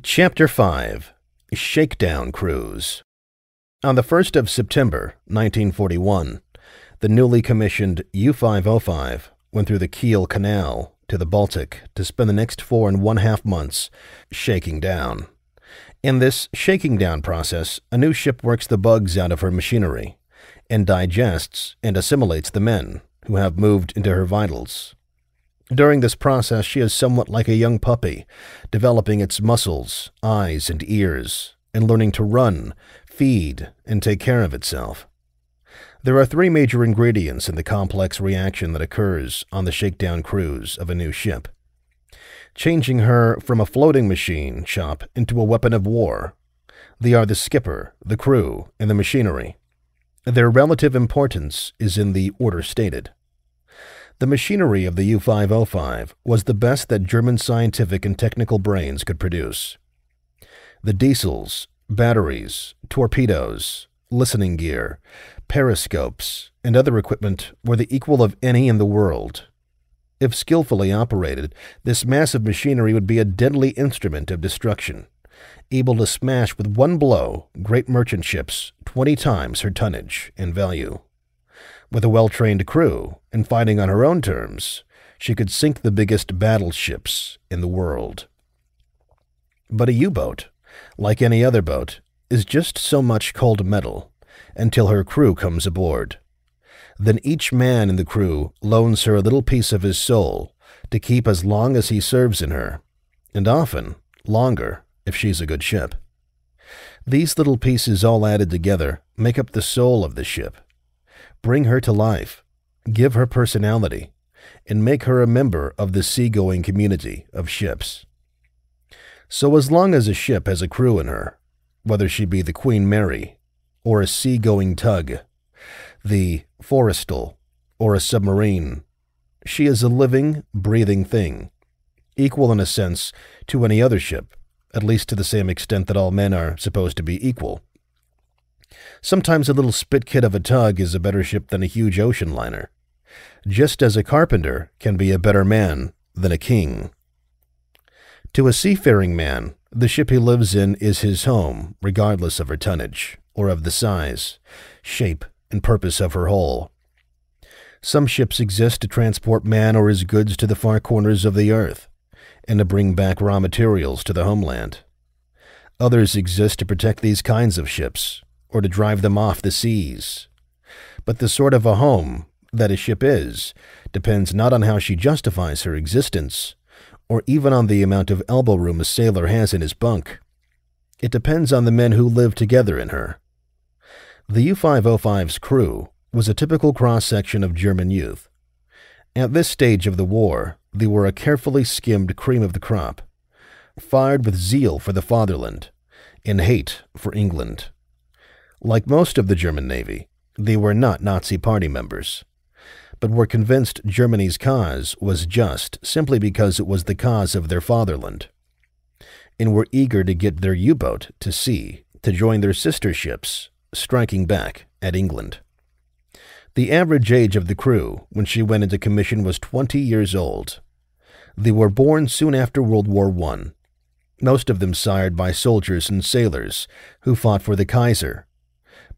Chapter 5. Shakedown Cruise. On the 1st of September, 1941, the newly commissioned U-505 went through the Kiel Canal to the Baltic to spend the next 4.5 months shaking down. In this shaking down process, a new ship works the bugs out of her machinery and digests and assimilates the men who have moved into her vitals. During this process, she is somewhat like a young puppy, developing its muscles, eyes, and ears, and learning to run, feed, and take care of itself. There are 3 major ingredients in the complex reaction that occurs on the shakedown cruise of a new ship, changing her from a floating machine shop into a weapon of war. They are the skipper, the crew, and the machinery. Their relative importance is in the order stated. The machinery of the U-505 was the best that German scientific and technical brains could produce. The diesels, batteries, torpedoes, listening gear, periscopes, and other equipment were the equal of any in the world. If skillfully operated, this massive machinery would be a deadly instrument of destruction, able to smash with one blow great merchant ships 20 times her tonnage and value. With a well-trained crew and fighting on her own terms, she could sink the biggest battleships in the world. But a U-boat, like any other boat, is just so much cold metal until her crew comes aboard. Then each man in the crew loans her a little piece of his soul to keep as long as he serves in her, and often longer if she's a good ship. These little pieces all added together make up the soul of the ship. Bring her to life, give her personality, and make her a member of the seagoing community of ships. So as long as a ship has a crew in her, whether she be the Queen Mary, or a seagoing tug, the Forrestal, or a submarine, she is a living, breathing thing, equal in a sense to any other ship, at least to the same extent that all men are supposed to be equal. Sometimes a little spit kid of a tug is a better ship than a huge ocean liner, just as a carpenter can be a better man than a king. To a seafaring man, the ship he lives in is his home, regardless of her tonnage, or of the size, shape, and purpose of her hull. Some ships exist to transport man or his goods to the far corners of the earth, and to bring back raw materials to the homeland. Others exist to protect these kinds of ships, or to drive them off the seas. But the sort of a home that a ship is depends not on how she justifies her existence, or even on the amount of elbow room a sailor has in his bunk. It depends on the men who live together in her. The U-505's crew was a typical cross-section of German youth. At this stage of the war, they were a carefully skimmed cream of the crop, fired with zeal for the fatherland and hate for England. Like most of the German Navy, they were not Nazi Party members, but were convinced Germany's cause was just simply because it was the cause of their fatherland, and were eager to get their U-boat to sea to join their sister ships, striking back at England. The average age of the crew when she went into commission was 20 years old. They were born soon after World War I, most of them sired by soldiers and sailors who fought for the Kaiser.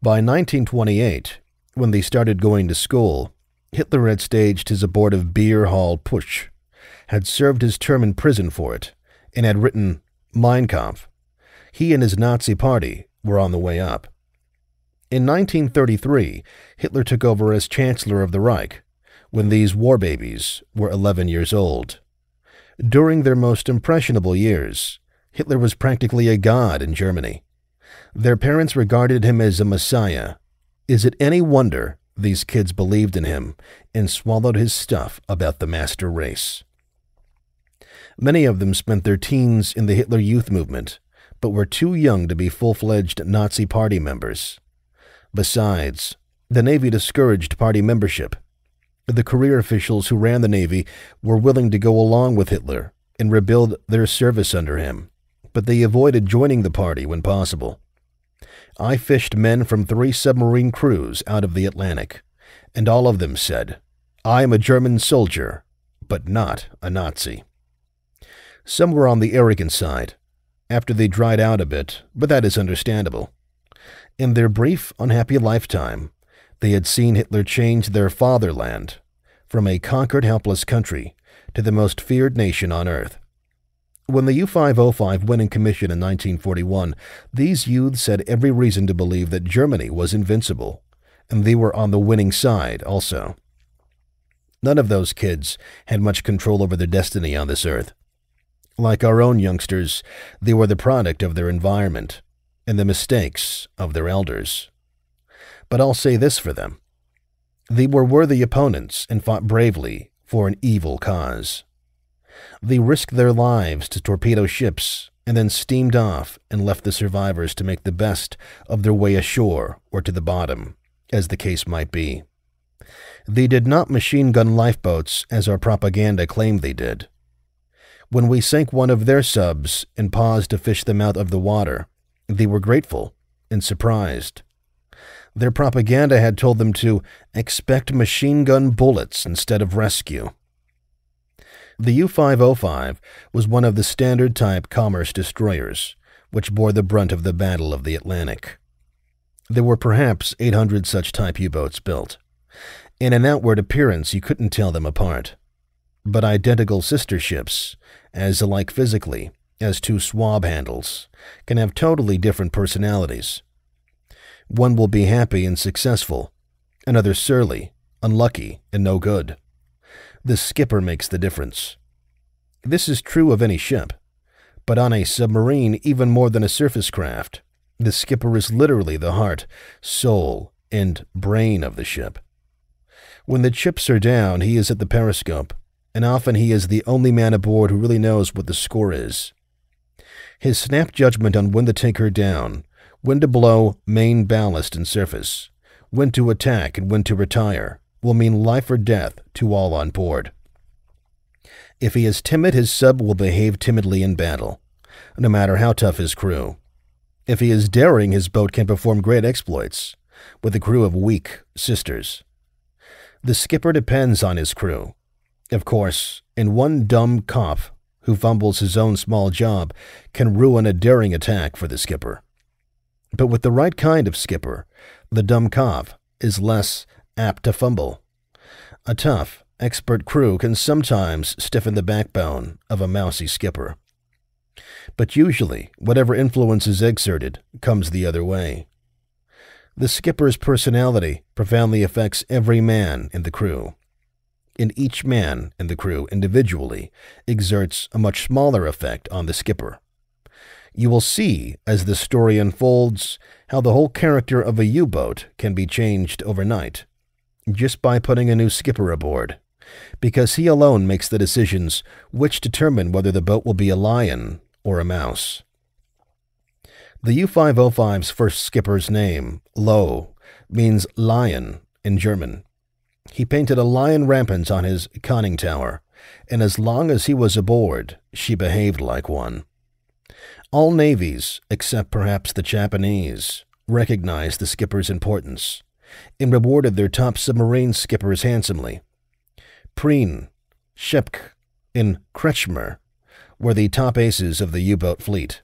By 1928, when they started going to school, Hitler had staged his abortive beer hall putsch, had served his term in prison for it, and had written Mein Kampf. He and his Nazi party were on the way up. In 1933, Hitler took over as Chancellor of the Reich, when these war babies were 11 years old. During their most impressionable years, Hitler was practically a god in Germany. Their parents regarded him as a messiah. Is it any wonder these kids believed in him and swallowed his stuff about the master race? Many of them spent their teens in the Hitler Youth movement, but were too young to be full-fledged Nazi Party members. Besides, the Navy discouraged party membership. The career officials who ran the Navy were willing to go along with Hitler and rebuild their service under him, but they avoided joining the party when possible. I fished men from 3 submarine crews out of the Atlantic, and all of them said, "I am a German soldier, but not a Nazi." Some were on the arrogant side, after they dried out a bit, but that is understandable. In their brief, unhappy lifetime, they had seen Hitler change their fatherland from a conquered, helpless country to the most feared nation on earth. When the U-505 went in commission in 1941, these youths had every reason to believe that Germany was invincible, and they were on the winning side also. None of those kids had much control over their destiny on this earth. Like our own youngsters, they were the product of their environment and the mistakes of their elders. But I'll say this for them. They were worthy opponents and fought bravely for an evil cause. They risked their lives to torpedo ships and then steamed off and left the survivors to make the best of their way ashore or to the bottom, as the case might be. They did not machine gun lifeboats as our propaganda claimed they did. When we sank one of their subs and paused to fish them out of the water, they were grateful and surprised. Their propaganda had told them to expect machine gun bullets instead of rescue. The U-505 was one of the standard-type commerce destroyers, which bore the brunt of the Battle of the Atlantic. There were perhaps 800 such type U-boats built. In an outward appearance, you couldn't tell them apart. But identical sister ships, as alike physically as two swab handles, can have totally different personalities. One will be happy and successful, another surly, unlucky, and no good. The skipper makes the difference. This is true of any ship, but on a submarine even more than a surface craft, the skipper is literally the heart, soul, and brain of the ship. When the chips are down, he is at the periscope, and often he is the only man aboard who really knows what the score is. His snap judgment on when to take her down, when to blow main ballast and surface, when to attack and when to retire, will mean life or death to all on board. If he is timid, his sub will behave timidly in battle, no matter how tough his crew. If he is daring, his boat can perform great exploits, with a crew of weak sisters. The skipper depends on his crew. Of course, and one dumb cop who fumbles his own small job can ruin a daring attack for the skipper. But with the right kind of skipper, the dumb cop is less apt to fumble. A tough, expert crew can sometimes stiffen the backbone of a mousy skipper. But usually, whatever influence is exerted comes the other way. The skipper's personality profoundly affects every man in the crew. And each man in the crew individually exerts a much smaller effect on the skipper. You will see, as the story unfolds, how the whole character of a U-boat can be changed overnight, just by putting a new skipper aboard, because he alone makes the decisions which determine whether the boat will be a lion or a mouse. The U-505's first skipper's name, Low, means lion in German. He painted a lion rampant on his conning tower, and as long as he was aboard, she behaved like one. All navies, except perhaps the Japanese, recognized the skipper's importance and rewarded their top submarine skippers handsomely. Prien, Schepke, and Kretschmer were the top aces of the U-boat fleet,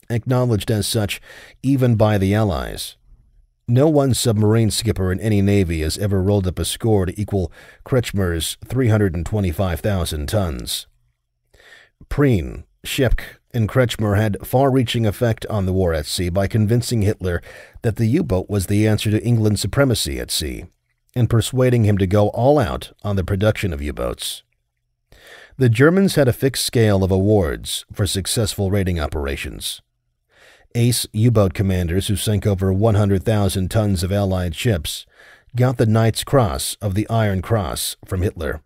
acknowledged as such even by the Allies. No one submarine skipper in any navy has ever rolled up a score to equal Kretschmer's 325,000 tons. Prien, Schepke, and Kretschmer had far-reaching effect on the war at sea by convincing Hitler that the U-boat was the answer to England's supremacy at sea, and persuading him to go all out on the production of U-boats. The Germans had a fixed scale of awards for successful raiding operations. Ace U-boat commanders who sank over 100,000 tons of Allied ships got the Knight's Cross of the Iron Cross from Hitler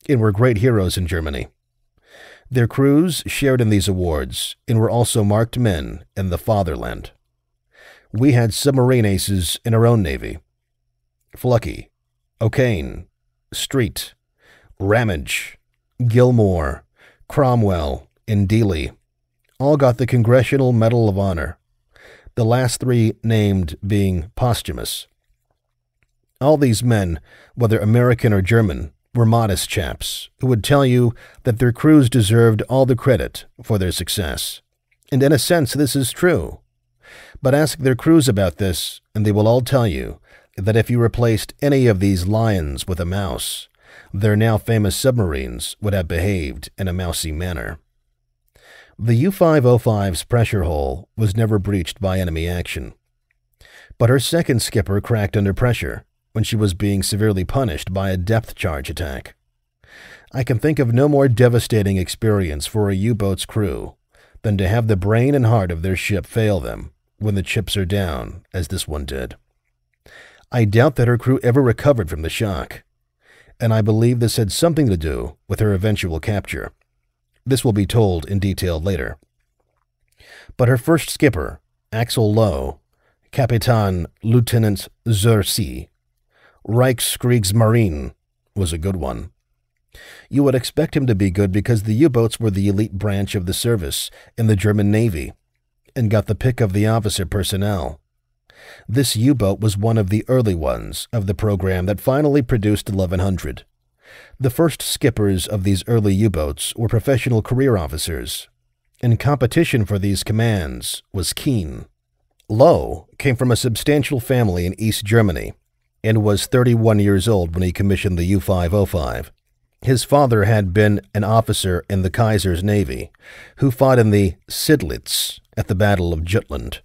and were great heroes in Germany. Their crews shared in these awards and were also marked men in the fatherland. We had submarine aces in our own navy. Fluckey, O'Kane, Street, Ramage, Gilmore, Cromwell, and Dealey all got the Congressional Medal of Honor, the last three named being posthumous. All these men, whether American or German, were modest chaps who would tell you that their crews deserved all the credit for their success, And in a sense, this is true. But ask their crews about this, and they will all tell you that if you replaced any of these lions with a mouse, their now famous submarines would have behaved in a mousy manner. The U-505's pressure hole was never breached by enemy action. But her second skipper cracked under pressure when she was being severely punished by a depth charge attack. I can think of no more devastating experience for a U-boat's crew than to have the brain and heart of their ship fail them when the chips are down, as this one did. I doubt that her crew ever recovered from the shock, and I believe this had something to do with her eventual capture. This will be told in detail later. But her first skipper, Axel Lowe, Kapitan Lieutenant zur See, Reichskriegsmarine, was a good one. You would expect him to be good because the U-boats were the elite branch of the service in the German Navy and got the pick of the officer personnel. This U-boat was one of the early ones of the program that finally produced 1100. The first skippers of these early U-boats were professional career officers, and competition for these commands was keen. Lowe came from a substantial family in East Germany and was 31 years old when he commissioned the U-505. His father had been an officer in the Kaiser's Navy, who fought in the Sidlitz at the Battle of Jutland.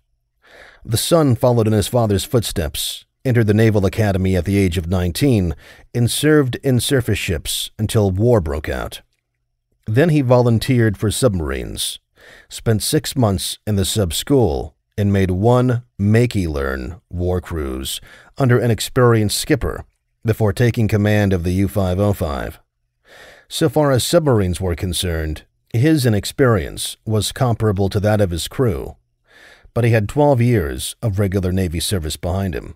The son followed in his father's footsteps, entered the Naval Academy at the age of 19, and served in surface ships until war broke out. Then he volunteered for submarines, spent 6 months in the sub-school, and made one make-y-learn war cruise under an experienced skipper before taking command of the U-505. So far as submarines were concerned, his inexperience was comparable to that of his crew, but he had 12 years of regular Navy service behind him.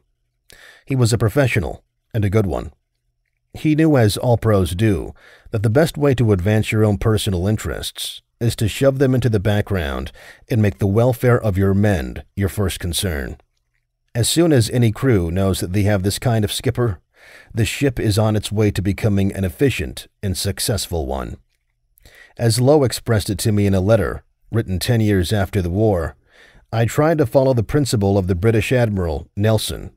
He was a professional, and a good one. He knew, as all pros do, that the best way to advance your own personal interests is to shove them into the background and make the welfare of your men your first concern. As soon as any crew knows that they have this kind of skipper, the ship is on its way to becoming an efficient and successful one. As Lowe expressed it to me in a letter written 10 years after the war, I tried to follow the principle of the British Admiral Nelson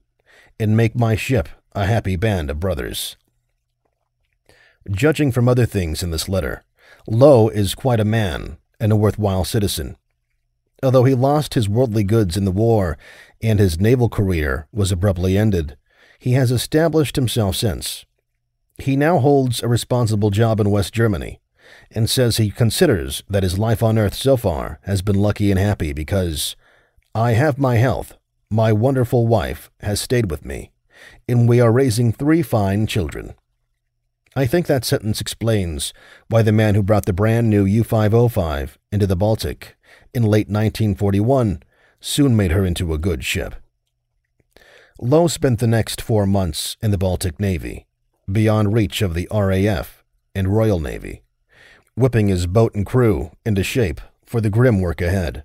and make my ship a happy band of brothers. Judging from other things in this letter, Lowe is quite a man and a worthwhile citizen. Although he lost his worldly goods in the war and his naval career was abruptly ended, he has established himself since. He now holds a responsible job in West Germany and says he considers that his life on Earth so far has been lucky and happy because I have my health, my wonderful wife has stayed with me, and we are raising 3 fine children. I think that sentence explains why the man who brought the brand new U-505 into the Baltic in late 1941 soon made her into a good ship. Lowe spent the next 4 months in the Baltic Navy, beyond reach of the RAF and Royal Navy, whipping his boat and crew into shape for the grim work ahead.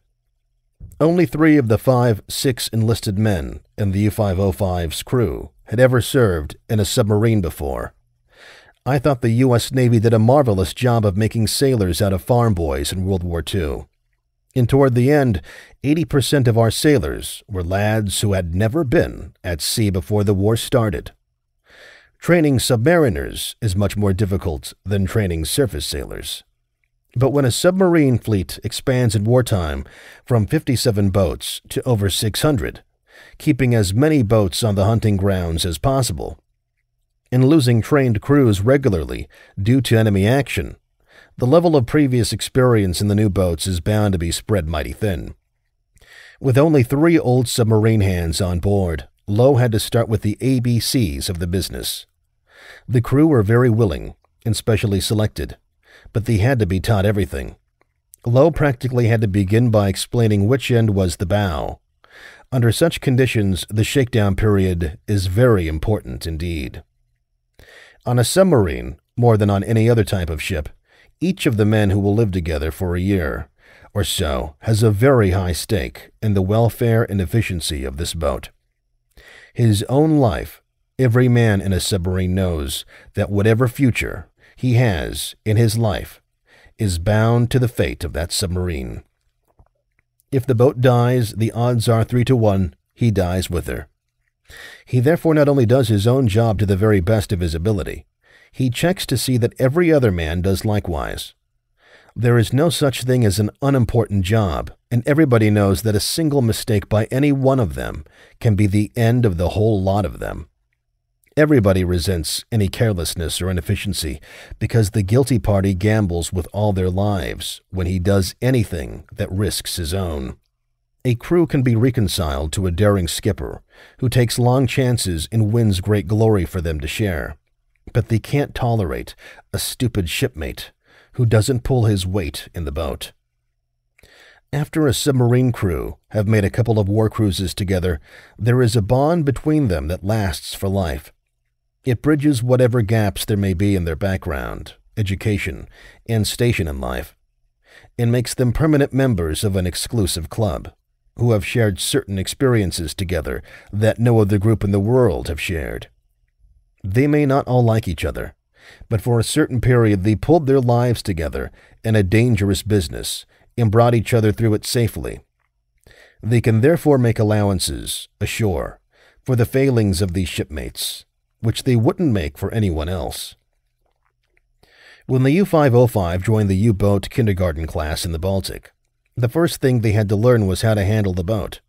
Only 3 of the 6 enlisted men in the U-505's crew had ever served in a submarine before. I thought the U.S. Navy did a marvelous job of making sailors out of farm boys in World War II. And toward the end, 80% of our sailors were lads who had never been at sea before the war started. Training submariners is much more difficult than training surface sailors. But when a submarine fleet expands in wartime from 57 boats to over 600, keeping as many boats on the hunting grounds as possible, and losing trained crews regularly due to enemy action, the level of previous experience in the new boats is bound to be spread mighty thin. With only 3 old submarine hands on board, Lowe had to start with the ABCs of the business. The crew were very willing and specially selected, but they had to be taught everything. Lowe practically had to begin by explaining which end was the bow. Under such conditions, the shakedown period is very important indeed. On a submarine, more than on any other type of ship, each of the men who will live together for a year or so has a very high stake in the welfare and efficiency of this boat. His own life, every man in a submarine knows that whatever future he has in his life is bound to the fate of that submarine. If the boat dies, the odds are 3 to 1 he dies with her. He therefore not only does his own job to the very best of his ability, he checks to see that every other man does likewise. There is no such thing as an unimportant job, and everybody knows that a single mistake by any one of them can be the end of the whole lot of them. Everybody resents any carelessness or inefficiency because the guilty party gambles with all their lives when he does anything that risks his own. A crew can be reconciled to a daring skipper who takes long chances and wins great glory for them to share, but they can't tolerate a stupid shipmate who doesn't pull his weight in the boat. After a submarine crew have made a couple of war cruises together, there is a bond between them that lasts for life. It bridges whatever gaps there may be in their background, education, and station in life, and makes them permanent members of an exclusive club, who have shared certain experiences together that no other group in the world have shared. They may not all like each other, but for a certain period they pulled their lives together in a dangerous business and brought each other through it safely. They can therefore make allowances, ashore, for the failings of these shipmates, which they wouldn't make for anyone else. When the U-505 joined the U-boat kindergarten class in the Baltic, the first thing they had to learn was how to handle the boat.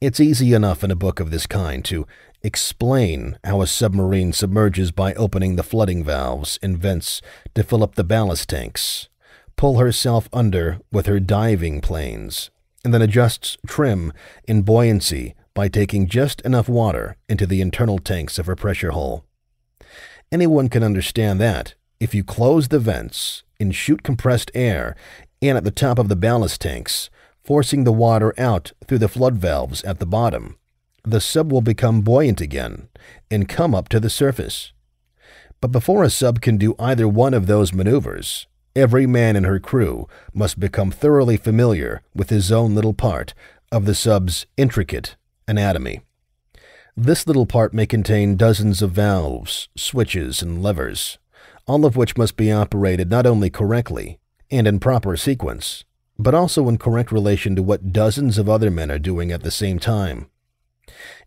It's easy enough in a book of this kind to explain how a submarine submerges by opening the flooding valves and vents to fill up the ballast tanks, pull herself under with her diving planes, and then adjusts trim and buoyancy by taking just enough water into the internal tanks of her pressure hull. Anyone can understand that if you close the vents and shoot compressed air in at the top of the ballast tanks, forcing the water out through the flood valves at the bottom, the sub will become buoyant again and come up to the surface. But before a sub can do either one of those maneuvers, every man in her crew must become thoroughly familiar with his own little part of the sub's intricate anatomy. This little part may contain dozens of valves, switches, and levers, all of which must be operated not only correctly and in proper sequence, but also in correct relation to what dozens of other men are doing at the same time.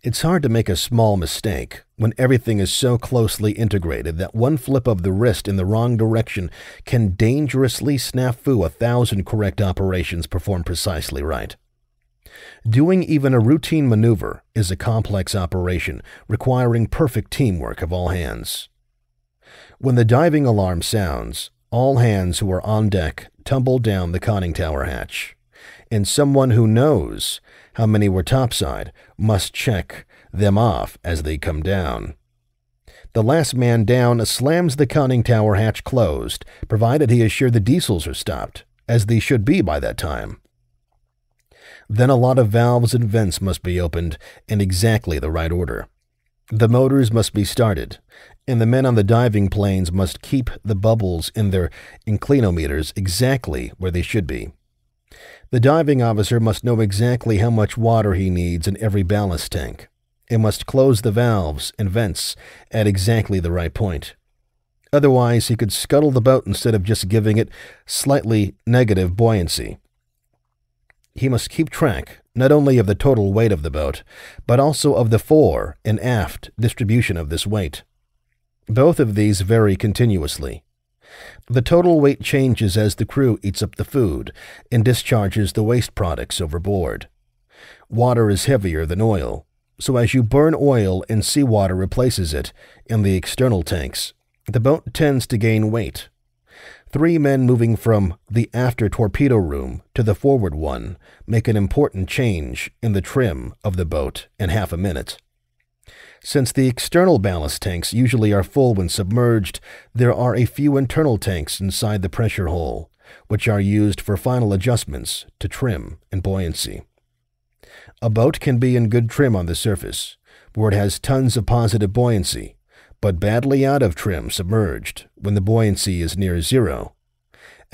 It's hard to make a small mistake when everything is so closely integrated that one flip of the wrist in the wrong direction can dangerously snafu 1,000 correct operations performed precisely right. Doing even a routine maneuver is a complex operation requiring perfect teamwork of all hands. When the diving alarm sounds, all hands who are on deck tumble down the conning tower hatch, and someone who knows how many were topside must check them off as they come down. The last man down slams the conning tower hatch closed, provided he is sure the diesels are stopped, as they should be by that time. Then a lot of valves and vents must be opened in exactly the right order. The motors must be started, and the men on the diving planes must keep the bubbles in their inclinometers exactly where they should be. The diving officer must know exactly how much water he needs in every ballast tank, and must close the valves and vents at exactly the right point. Otherwise, he could scuttle the boat instead of just giving it slightly negative buoyancy. He must keep track not only of the total weight of the boat, but also of the fore and aft distribution of this weight. Both of these vary continuously. The total weight changes as the crew eats up the food and discharges the waste products overboard. Water is heavier than oil, so as you burn oil and seawater replaces it in the external tanks, the boat tends to gain weight. 3 men moving from the after torpedo room to the forward one make an important change in the trim of the boat in half a minute. Since the external ballast tanks usually are full when submerged, there are a few internal tanks inside the pressure hull, which are used for final adjustments to trim and buoyancy. A boat can be in good trim on the surface, where it has tons of positive buoyancy, but badly out of trim submerged when the buoyancy is near zero.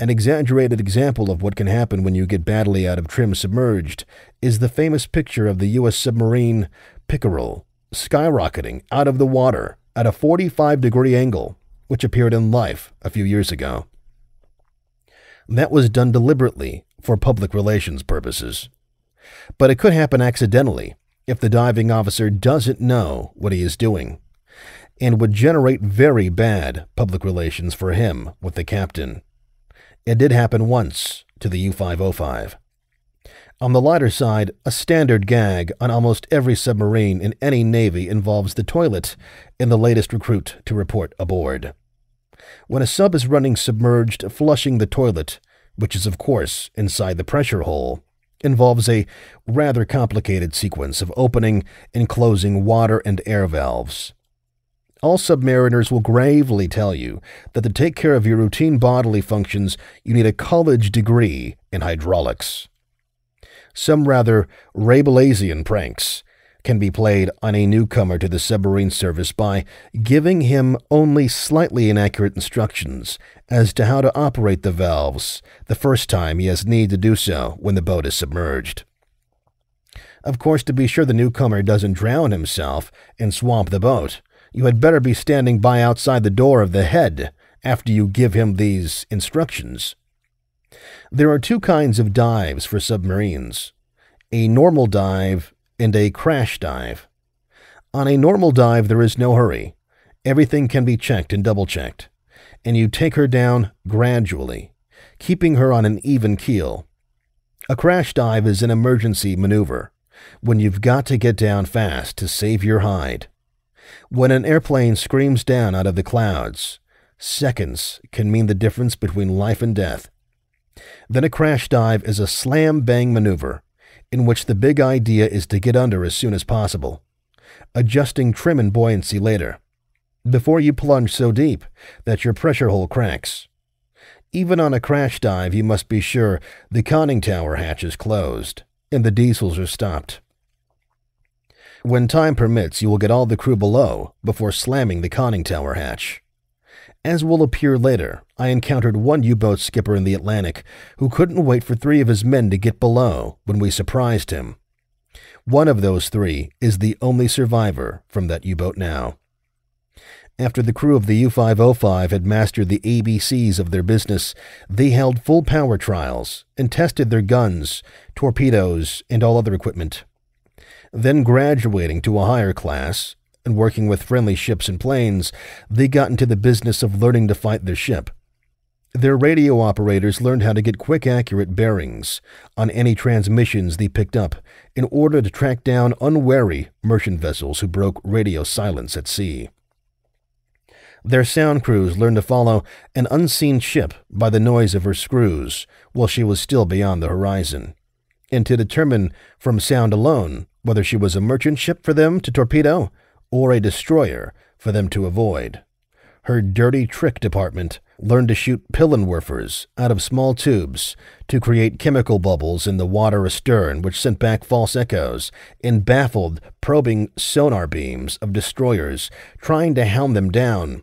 An exaggerated example of what can happen when you get badly out of trim submerged is the famous picture of the U.S. submarine Pickerel skyrocketing out of the water at a 45-degree angle, which appeared in Life a few years ago. That was done deliberately for public relations purposes. But it could happen accidentally if the diving officer doesn't know what he is doing, and would generate very bad public relations for him with the captain. It did happen once to the U-505. On the lighter side, a standard gag on almost every submarine in any navy involves the toilet in the latest recruit to report aboard. When a sub is running submerged, flushing the toilet, which is of course inside the pressure hole, involves a rather complicated sequence of opening and closing water and air valves. All submariners will gravely tell you that to take care of your routine bodily functions, you need a college degree in hydraulics. Some rather Rabelaisian pranks can be played on a newcomer to the submarine service by giving him only slightly inaccurate instructions as to how to operate the valves the first time he has need to do so when the boat is submerged. Of course, to be sure the newcomer doesn't drown himself and swamp the boat, you had better be standing by outside the door of the head after you give him these instructions. There are two kinds of dives for submarines: a normal dive and a crash dive. On a normal dive, there is no hurry. Everything can be checked and double-checked, and you take her down gradually, keeping her on an even keel. A crash dive is an emergency maneuver, when you've got to get down fast to save your hide. When an airplane screams down out of the clouds, seconds can mean the difference between life and death. Then a crash dive is a slam-bang maneuver, in which the big idea is to get under as soon as possible, adjusting trim and buoyancy later, before you plunge so deep that your pressure hole cracks. Even on a crash dive, you must be sure the conning tower hatch is closed and the diesels are stopped. When time permits, you will get all the crew below before slamming the conning tower hatch. As will appear later, I encountered one U-boat skipper in the Atlantic who couldn't wait for 3 of his men to get below when we surprised him. One of those 3 is the only survivor from that U-boat now. After the crew of the U-505 had mastered the ABCs of their business, they held full power trials and tested their guns, torpedoes, and all other equipment. Then, graduating to a higher class and working with friendly ships and planes, they got into the business of learning to fight their ship. Their radio operators learned how to get quick, accurate bearings on any transmissions they picked up in order to track down unwary merchant vessels who broke radio silence at sea. Their sound crews learned to follow an unseen ship by the noise of her screws while she was still beyond the horizon, and to determine from sound alone whether she was a merchant ship for them to torpedo or a destroyer for them to avoid. Her dirty trick department learned to shoot Pillenwerfers out of small tubes to create chemical bubbles in the water astern, which sent back false echoes and baffled probing sonar beams of destroyers trying to hound them down.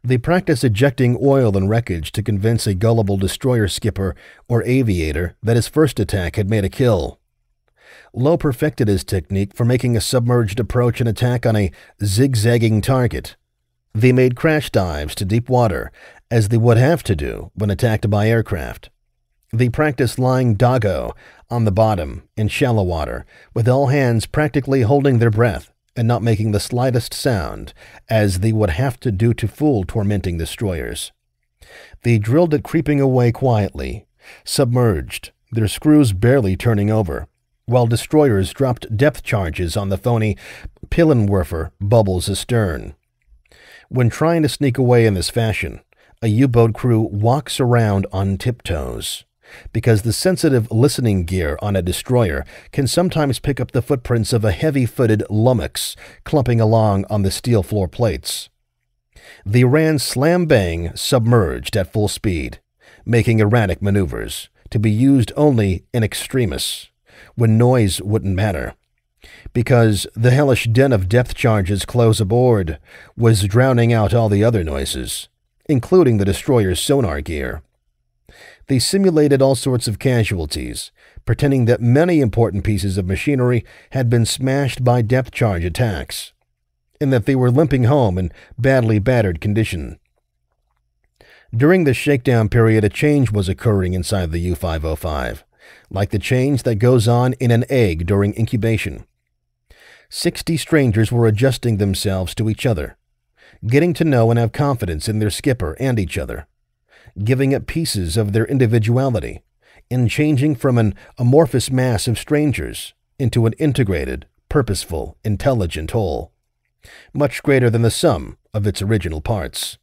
They practiced ejecting oil and wreckage to convince a gullible destroyer skipper or aviator that his first attack had made a kill. Lowe perfected his technique for making a submerged approach and attack on a zigzagging target. They made crash dives to deep water, as they would have to do when attacked by aircraft. They practiced lying doggo on the bottom in shallow water, with all hands practically holding their breath and not making the slightest sound, as they would have to do to fool tormenting destroyers. They drilled it creeping away quietly, submerged, their screws barely turning over, while destroyers dropped depth charges on the phony Pillenwerfer bubbles astern. When trying to sneak away in this fashion, a U-boat crew walks around on tiptoes, because the sensitive listening gear on a destroyer can sometimes pick up the footprints of a heavy-footed lummox clumping along on the steel floor plates. They ran slam-bang submerged at full speed, making erratic maneuvers, to be used only in extremis, when noise wouldn't matter, because the hellish din of depth charges close aboard was drowning out all the other noises, including the destroyer's sonar gear. They simulated all sorts of casualties, pretending that many important pieces of machinery had been smashed by depth charge attacks, and that they were limping home in badly battered condition. During the shakedown period, a change was occurring inside the U-505, like the change that goes on in an egg during incubation. 60 strangers were adjusting themselves to each other, getting to know and have confidence in their skipper and each other, giving up pieces of their individuality, and changing from an amorphous mass of strangers into an integrated, purposeful, intelligent whole, much greater than the sum of its original parts.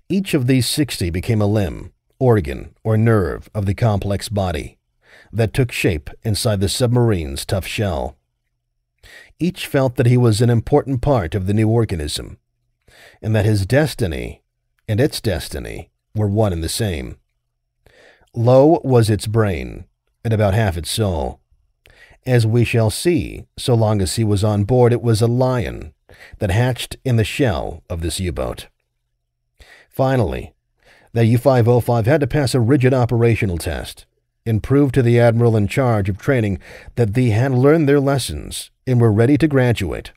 Each of these 60 became a limb, organ, or nerve of the complex body that took shape inside the submarine's tough shell. Each felt that he was an important part of the new organism, and that his destiny and its destiny were one and the same. Lo was its brain, and about half its soul. As we shall see, so long as he was on board, it was a lion that hatched in the shell of this U-boat. Finally, the U-505 had to pass a rigid operational test and prove to the admiral in charge of training that they had learned their lessons and were ready to graduate.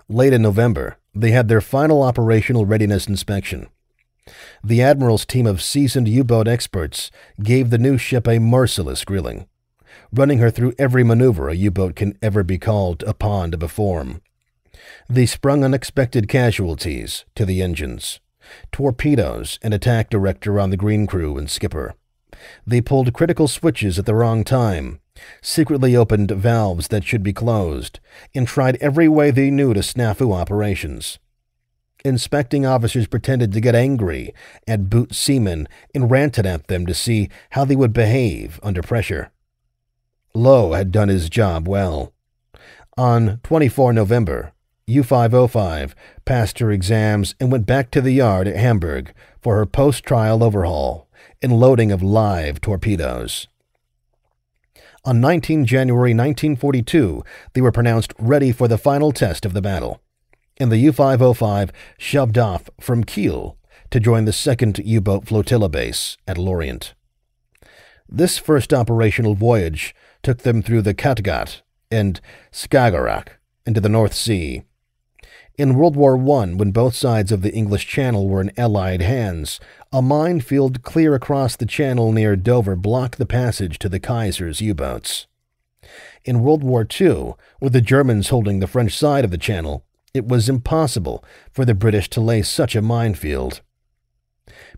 Late in November, they had their final operational readiness inspection. The admiral's team of seasoned U-boat experts gave the new ship a merciless grilling, running her through every maneuver a U-boat can ever be called upon to perform. They sprung unexpected casualties to the engines, torpedoes, and attack director on the green crew and skipper. They pulled critical switches at the wrong time, secretly opened valves that should be closed, and tried every way they knew to snafu operations. Inspecting officers pretended to get angry at boot seamen and ranted at them to see how they would behave under pressure. Lowe had done his job well. On 24 November, U-505 passed her exams and went back to the yard at Hamburg for her post-trial overhaul and loading of live torpedoes. On 19 January 1942, they were pronounced ready for the final test of the battle, and the U-505 shoved off from Kiel to join the 2nd U-boat flotilla base at Lorient. This first operational voyage took them through the Kattegat and Skagerrak into the North Sea. In World War I, when both sides of the English Channel were in Allied hands, a minefield clear across the channel near Dover blocked the passage to the Kaiser's U-boats. In World War II, with the Germans holding the French side of the channel, it was impossible for the British to lay such a minefield.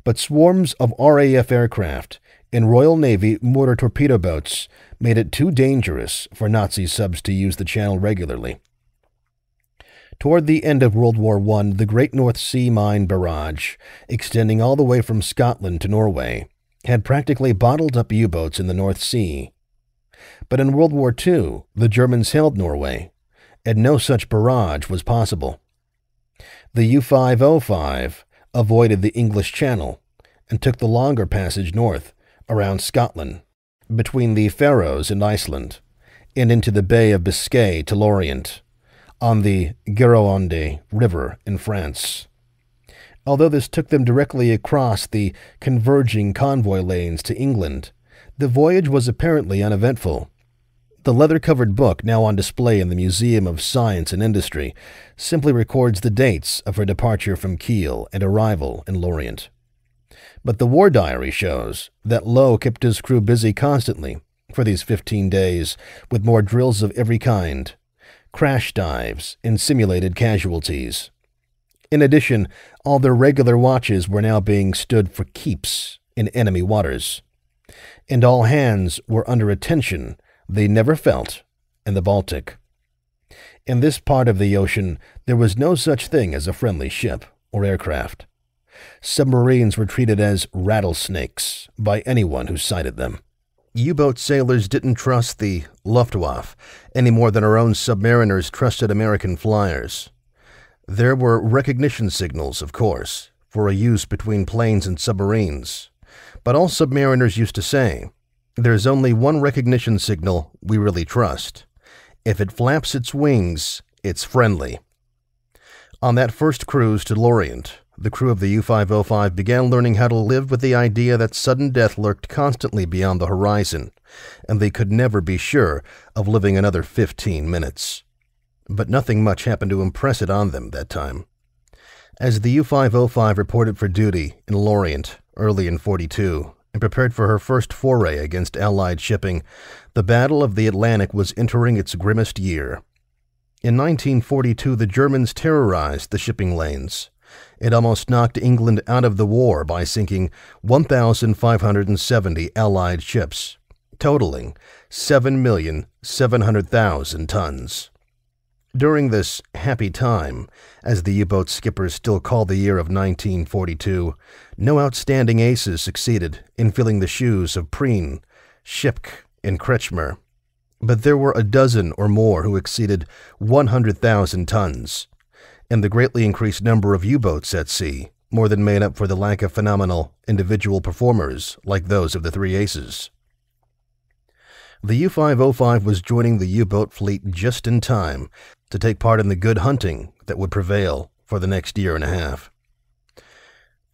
But swarms of RAF aircraft and Royal Navy mortar torpedo boats made it too dangerous for Nazi subs to use the channel regularly. Toward the end of World War I, the Great North Sea Mine Barrage, extending all the way from Scotland to Norway, had practically bottled up U-boats in the North Sea. But in World War II, the Germans held Norway, and no such barrage was possible. The U-505 avoided the English Channel and took the longer passage north, around Scotland, between the Faroes and Iceland, and into the Bay of Biscay to Lorient, on the Gironde River in France. Although this took them directly across the converging convoy lanes to England, the voyage was apparently uneventful. The leather-covered book, now on display in the Museum of Science and Industry, simply records the dates of her departure from Kiel and arrival in Lorient. But the war diary shows that Lowe kept his crew busy constantly for these 15 days with more drills of every kind, crash dives, and simulated casualties. In addition, all their regular watches were now being stood for keeps in enemy waters, and all hands were under a tension they never felt in the Baltic. In this part of the ocean, there was no such thing as a friendly ship or aircraft. Submarines were treated as rattlesnakes by anyone who sighted them. U-boat sailors didn't trust the Luftwaffe any more than our own submariners trusted American flyers. There were recognition signals, of course, for a use between planes and submarines, but all submariners used to say, "There's only one recognition signal we really trust. If it flaps its wings, it's friendly." On that first cruise to Lorient, the crew of the U-505 began learning how to live with the idea that sudden death lurked constantly beyond the horizon, and they could never be sure of living another 15 minutes. But nothing much happened to impress it on them that time. As the U-505 reported for duty in Lorient early in 42 and prepared for her first foray against Allied shipping, the Battle of the Atlantic was entering its grimmest year. In 1942, the Germans terrorized the shipping lanes. It almost knocked England out of the war by sinking 1,570 Allied ships, totaling 7,700,000 tons. During this happy time, as the U-boat skippers still call the year of 1942, no outstanding aces succeeded in filling the shoes of Prien, Schipke, and Kretschmer, but there were a dozen or more who exceeded 100,000 tons, and the greatly increased number of U-boats at sea more than made up for the lack of phenomenal individual performers like those of the three aces. The U-505 was joining the U-boat fleet just in time to take part in the good hunting that would prevail for the next year and a half.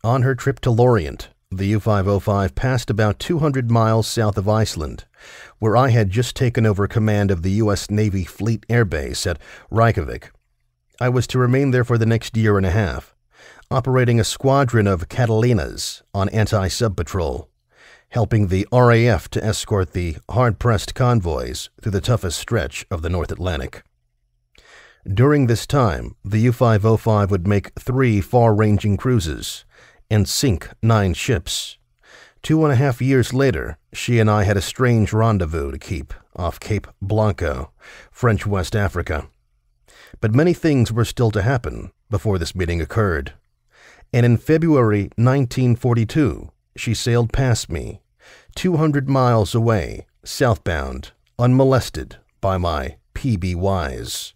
On her trip to Lorient, the U-505 passed about 200 miles south of Iceland, where I had just taken over command of the U.S. Navy Fleet Air Base at Reykjavik. I was to remain there for the next year and a half, operating a squadron of Catalinas on anti-sub patrol, helping the RAF to escort the hard-pressed convoys through the toughest stretch of the North Atlantic. During this time, the U-505 would make 3 far-ranging cruises and sink 9 ships. 2.5 years later, she and I had a strange rendezvous to keep off Cape Blanco, French West Africa. But many things were still to happen before this meeting occurred. And in February 1942, she sailed past me, 200 miles away, southbound, unmolested by my PBYs.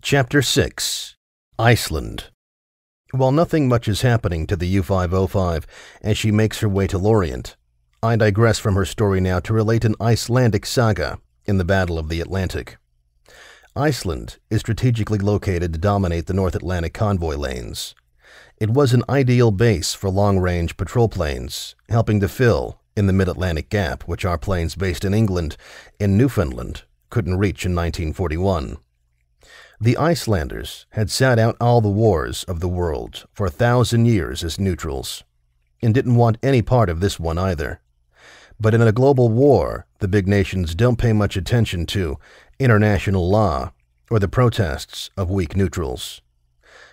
Chapter 6. Iceland. While nothing much is happening to the U-505 as she makes her way to Lorient, I digress from her story now to relate an Icelandic saga in the Battle of the Atlantic. Iceland is strategically located to dominate the North Atlantic convoy lanes. It was an ideal base for long-range patrol planes, helping to fill in the mid-Atlantic gap, which our planes based in England and Newfoundland couldn't reach in 1941. The Icelanders had sat out all the wars of the world for 1,000 years as neutrals, and didn't want any part of this one either. But in a global war, the big nations don't pay much attention to international law or the protests of weak neutrals.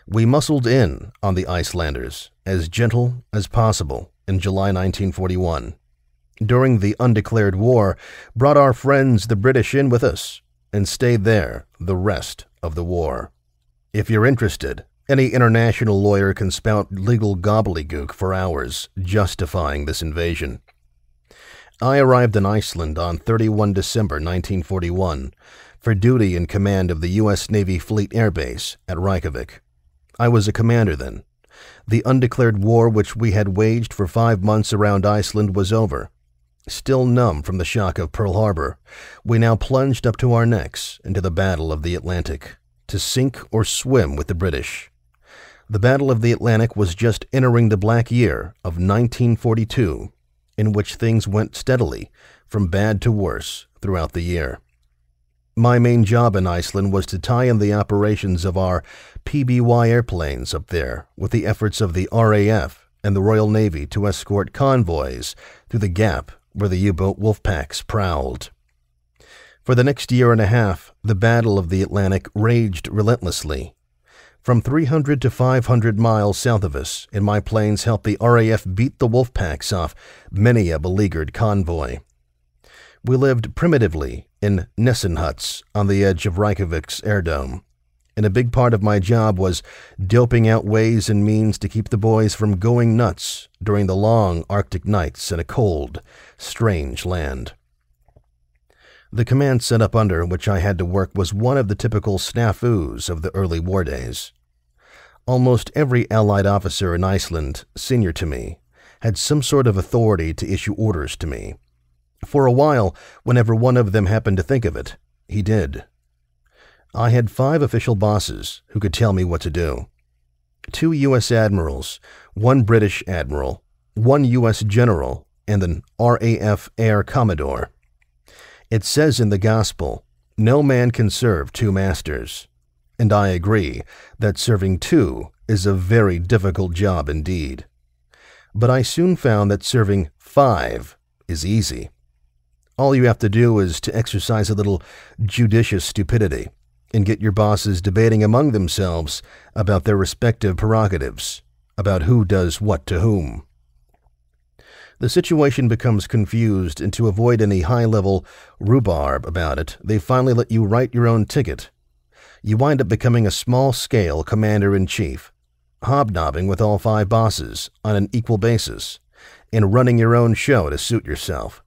We muscled in on the Icelanders as gentle as possible in July 1941. During the undeclared war, brought our friends the British in with us and stayed there the rest of the war. If you're interested, any international lawyer can spout legal gobbledygook for hours justifying this invasion. I arrived in Iceland on 31 December 1941 for duty in command of the U.S. Navy Fleet Air Base at Reykjavik. I was a commander then. The undeclared war which we had waged for 5 months around Iceland was over. Still numb from the shock of Pearl Harbor, we now plunged up to our necks into the Battle of the Atlantic, to sink or swim with the British. The Battle of the Atlantic was just entering the black year of 1942, in which things went steadily from bad to worse throughout the year. My main job in Iceland was to tie in the operations of our PBY airplanes up there with the efforts of the RAF and the Royal Navy to escort convoys through the gap where the U-boat wolf packs prowled. For the next year and a half, the Battle of the Atlantic raged relentlessly. From 300 to 500 miles south of us, and my planes helped the RAF beat the wolf packs off many a beleaguered convoy. We lived primitively in Nissen huts on the edge of Reykjavik's airdome, and a big part of my job was doping out ways and means to keep the boys from going nuts during the long Arctic nights in a cold, strange land. The command setup under which I had to work was one of the typical snafus of the early war days. Almost every Allied officer in Iceland, senior to me, had some sort of authority to issue orders to me. For a while, whenever one of them happened to think of it, he did. I had 5 official bosses who could tell me what to do. 2 U.S. admirals, 1 British admiral, 1 U.S. general, and an RAF air commodore. It says in the Gospel, no man can serve 2 masters. and I agree that serving 2 is a very difficult job indeed. But I soon found that serving 5 is easy. All you have to do is to exercise a little judicious stupidity and get your bosses debating among themselves about their respective prerogatives, about who does what to whom. The situation becomes confused, and to avoid any high-level rhubarb about it, they finally let you write your own ticket. You wind up becoming a small-scale commander-in-chief, hobnobbing with all 5 bosses on an equal basis, and running your own show to suit yourself.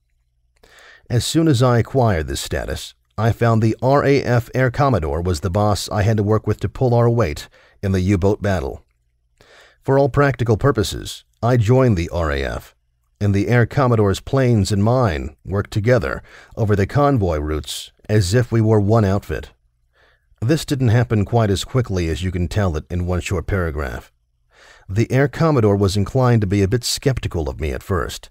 As soon as I acquired this status, I found the RAF Air Commodore was the boss I had to work with to pull our weight in the U-boat battle. For all practical purposes, I joined the RAF, and the Air Commodore's planes and mine worked together over the convoy routes as if we were one outfit. This didn't happen quite as quickly as you can tell it in one short paragraph. The Air Commodore was inclined to be a bit skeptical of me at first.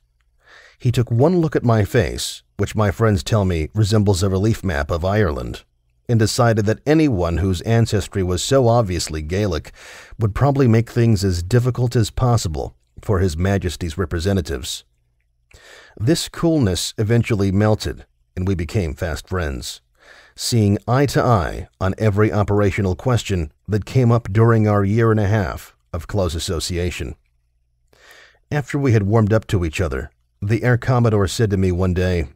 He took one look at my face, which my friends tell me resembles a relief map of Ireland, and decided that anyone whose ancestry was so obviously Gaelic would probably make things as difficult as possible for His Majesty's representatives. This coolness eventually melted, and we became fast friends, seeing eye to eye on every operational question that came up during our 1.5 years of close association. After we had warmed up to each other, the Air Commodore said to me one day,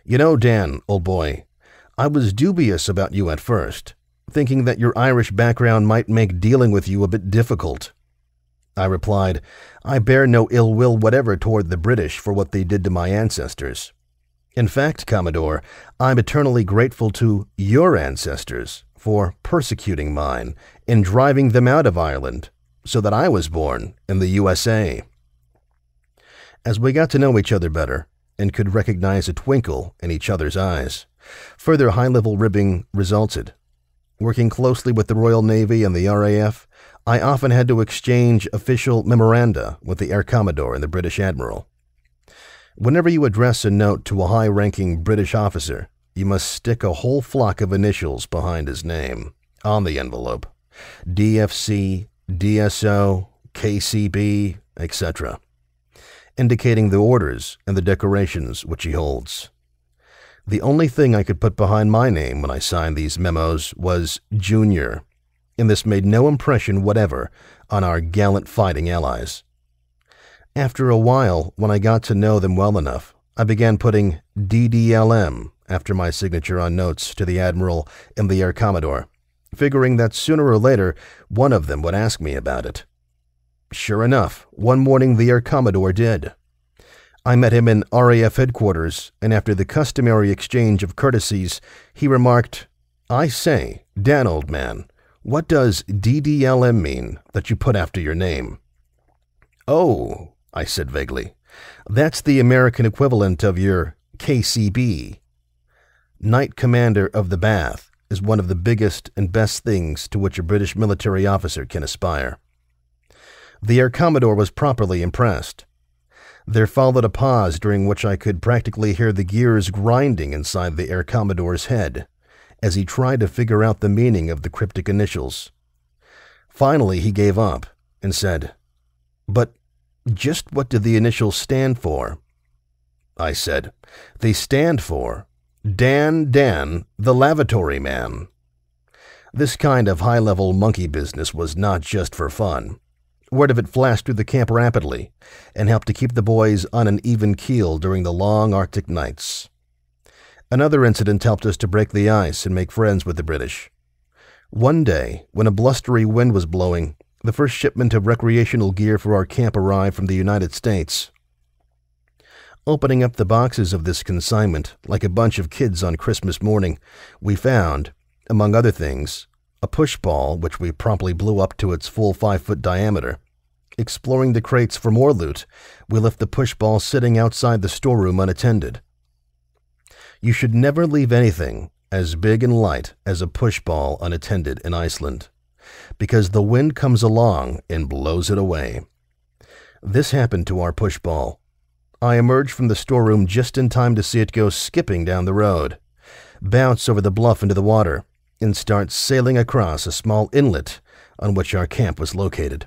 "You know, Dan, old boy, I was dubious about you at first, thinking that your Irish background might make dealing with you a bit difficult." I replied, "I bear no ill will whatever toward the British for what they did to my ancestors. In fact, Commodore, I'm eternally grateful to your ancestors for persecuting mine and driving them out of Ireland so that I was born in the USA." As we got to know each other better and could recognize a twinkle in each other's eyes, further high-level ribbing resulted. Working closely with the Royal Navy and the RAF, I often had to exchange official memoranda with the Air Commodore and the British Admiral. Whenever you address a note to a high-ranking British officer, you must stick a whole flock of initials behind his name on the envelope: DFC, DSO, KCB, etc., indicating the orders and the decorations which he holds. The only thing I could put behind my name when I signed these memos was Junior, and this made no impression whatever on our gallant fighting allies. After a while, when I got to know them well enough, I began putting DDLM after my signature on notes to the Admiral and the Air Commodore, figuring that sooner or later one of them would ask me about it. Sure enough, one morning the Air Commodore did. I met him in RAF headquarters, and after the customary exchange of courtesies, he remarked, "I say, Dan, old man, what does DDLM mean that you put after your name?" "Oh," I said vaguely, "that's the American equivalent of your KCB. Knight Commander of the Bath is one of the biggest and best things to which a British military officer can aspire." The Air Commodore was properly impressed. There followed a pause during which I could practically hear the gears grinding inside the Air Commodore's head as he tried to figure out the meaning of the cryptic initials. Finally, he gave up and said, "But just what do the initials stand for?" I said, "They stand for Dan, the lavatory man." This kind of high-level monkey business was not just for fun. Word of it flashed through the camp rapidly and helped to keep the boys on an even keel during the long Arctic nights. Another incident helped us to break the ice and make friends with the British. One day, when a blustery wind was blowing, the first shipment of recreational gear for our camp arrived from the United States. Opening up the boxes of this consignment like a bunch of kids on Christmas morning, we found, among other things, a push ball which we promptly blew up to its full 5-foot diameter. Exploring the crates for more loot, we left the push ball sitting outside the storeroom unattended. You should never leave anything as big and light as a push ball unattended in Iceland, because the wind comes along and blows it away. This happened to our push ball. I emerged from the storeroom just in time to see it go skipping down the road, bounce over the bluff into the water, and start sailing across a small inlet on which our camp was located.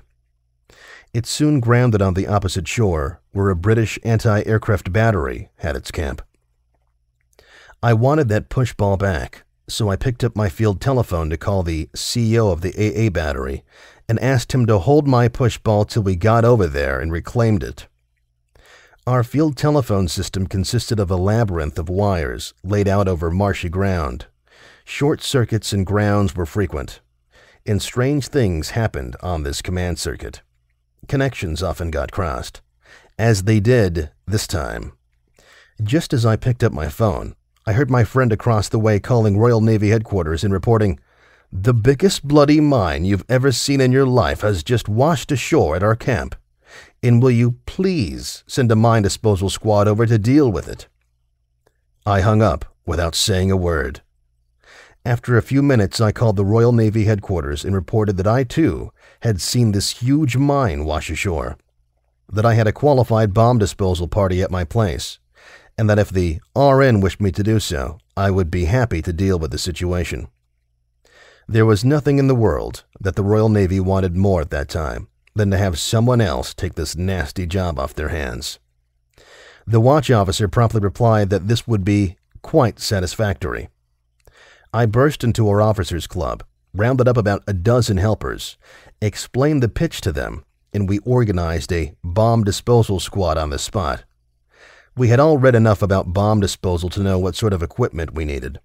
It soon grounded on the opposite shore, where a British anti-aircraft battery had its camp. I wanted that pushball back, so I picked up my field telephone to call the CEO of the AA battery and asked him to hold my pushball till we got over there and reclaimed it. Our field telephone system consisted of a labyrinth of wires laid out over marshy ground. Short circuits and grounds were frequent, and strange things happened on this command circuit. Connections often got crossed, as they did this time. Just as I picked up my phone, I heard my friend across the way calling Royal Navy headquarters and reporting, "The biggest bloody mine you've ever seen in your life has just washed ashore at our camp, and will you please send a mine disposal squad over to deal with it?" I hung up without saying a word. After a few minutes, I called the Royal Navy headquarters and reported that I, too, had seen this huge mine wash ashore, that I had a qualified bomb disposal party at my place, and that if the RN wished me to do so, I would be happy to deal with the situation. There was nothing in the world that the Royal Navy wanted more at that time than to have someone else take this nasty job off their hands. The watch officer promptly replied that this would be quite satisfactory. I burst into our officers' club, rounded up about a dozen helpers, explained the pitch to them, and we organized a bomb disposal squad on the spot. We had all read enough about bomb disposal to know what sort of equipment we needed,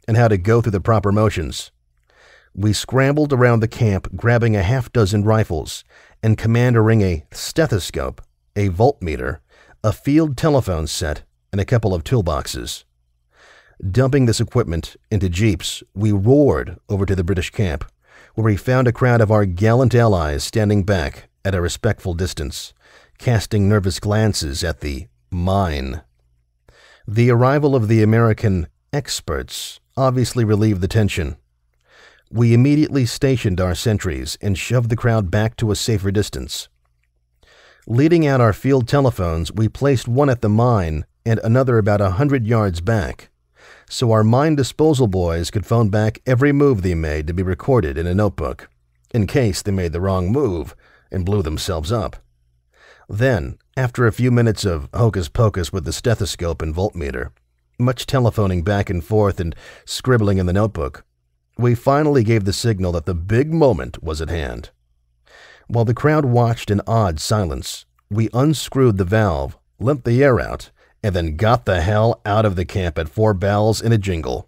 and how to go through the proper motions. We scrambled around the camp, grabbing a half-dozen rifles, and commandering a stethoscope, a voltmeter, a field telephone set, and a couple of toolboxes. Dumping this equipment into jeeps, we roared over to the British camp, where we found a crowd of our gallant allies standing back at a respectful distance, casting nervous glances at the mine. The arrival of the American experts obviously relieved the tension. We immediately stationed our sentries and shoved the crowd back to a safer distance. Leading out our field telephones, we placed one at the mine and another about 100 yards back, so our mine disposal boys could phone back every move they made to be recorded in a notebook, in case they made the wrong move and blew themselves up. Then, after a few minutes of hocus-pocus with the stethoscope and voltmeter, much telephoning back and forth and scribbling in the notebook, we finally gave the signal that the big moment was at hand. While the crowd watched in awed silence, we unscrewed the valve, limped the air out, and then got the hell out of the camp at 4 bells and a jingle.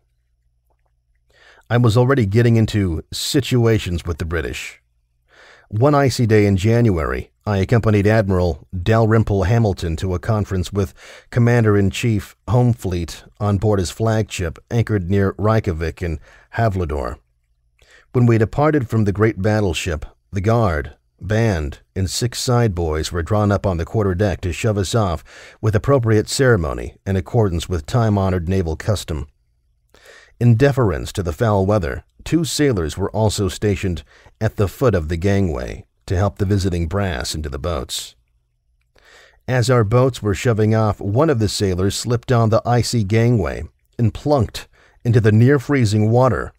I was already getting into situations with the British. One icy day in January, I accompanied Admiral Dalrymple Hamilton to a conference with Commander-in-Chief Home Fleet on board his flagship anchored near Reykjavik in Havlador. When we departed from the great battleship, the guard, band, and 6 side boys were drawn up on the quarterdeck to shove us off with appropriate ceremony in accordance with time-honored naval custom. In deference to the foul weather, 2 sailors were also stationed at the foot of the gangway to help the visiting brass into the boats. As our boats were shoving off, one of the sailors slipped on the icy gangway and plunked into the near-freezing water.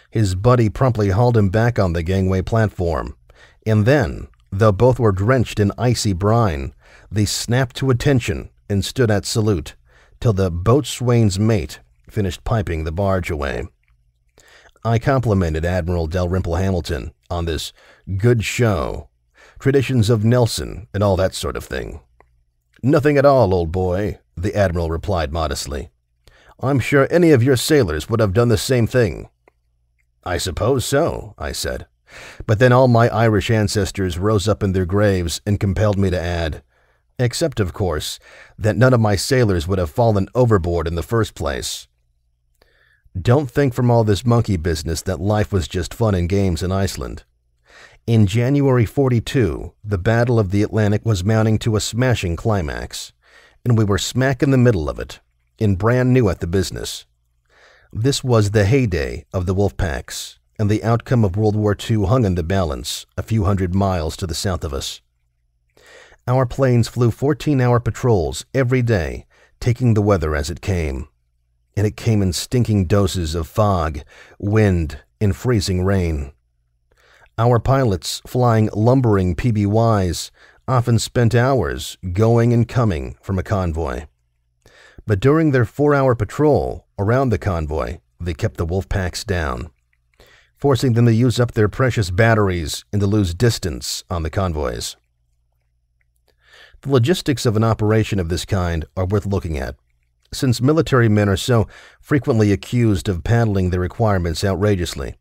His buddy promptly hauled him back on the gangway platform, and then, though both were drenched in icy brine, they snapped to attention and stood at salute till the boatswain's mate finished piping the barge away. I complimented Admiral Dalrymple Hamilton on this good show, traditions of Nelson, and all that sort of thing. "Nothing at all, old boy," the Admiral replied modestly. "I'm sure any of your sailors would have done the same thing." "I suppose so," I said. But then all my Irish ancestors rose up in their graves and compelled me to add, except, of course, that none of my sailors would have fallen overboard in the first place. Don't think from all this monkey business that life was just fun and games in Iceland. In January 42, the Battle of the Atlantic was mounting to a smashing climax, and we were smack in the middle of it, and brand new at the business. This was the heyday of the wolf packs, and the outcome of World War II hung in the balance a few hundred miles to the south of us. Our planes flew 14-hour patrols every day, taking the weather as it came. and it came in stinking doses of fog, wind, and freezing rain. Our pilots, flying lumbering PBYs, often spent hours going and coming from a convoy. But during their 4-hour patrol around the convoy, they kept the wolf packs down, forcing them to use up their precious batteries and to lose distance on the convoys. The logistics of an operation of this kind are worth looking at, since military men are so frequently accused of paddling their requirements outrageously.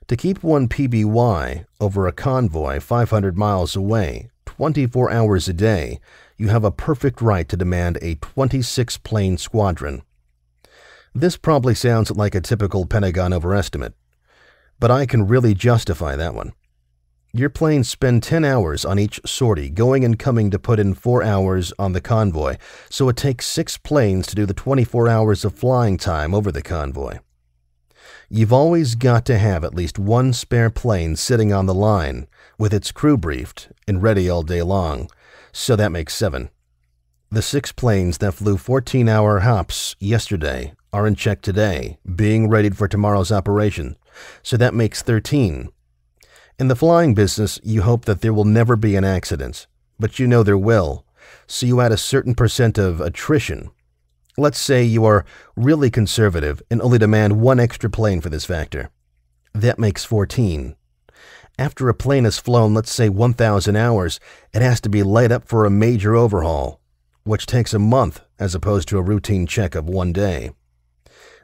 To keep one PBY over a convoy 500 miles away, 24 hours a day, you have a perfect right to demand a 26-plane squadron. This probably sounds like a typical Pentagon overestimate, but I can really justify that one. Your planes spend 10 hours on each sortie, going and coming to put in 4 hours on the convoy, so it takes 6 planes to do the 24 hours of flying time over the convoy. You've always got to have at least one spare plane sitting on the line, with its crew briefed and ready all day long, so that makes 7. The 6 planes that flew 14-hour hops yesterday are in check today, being readied for tomorrow's operation, so that makes 13. In the flying business, you hope that there will never be an accident, but you know there will, so you add a certain percent of attrition. Let's say you are really conservative and only demand 1 extra plane for this factor. That makes 14. After a plane has flown, let's say 1,000 hours, it has to be laid up for a major overhaul, which takes a month as opposed to a routine check of 1 day.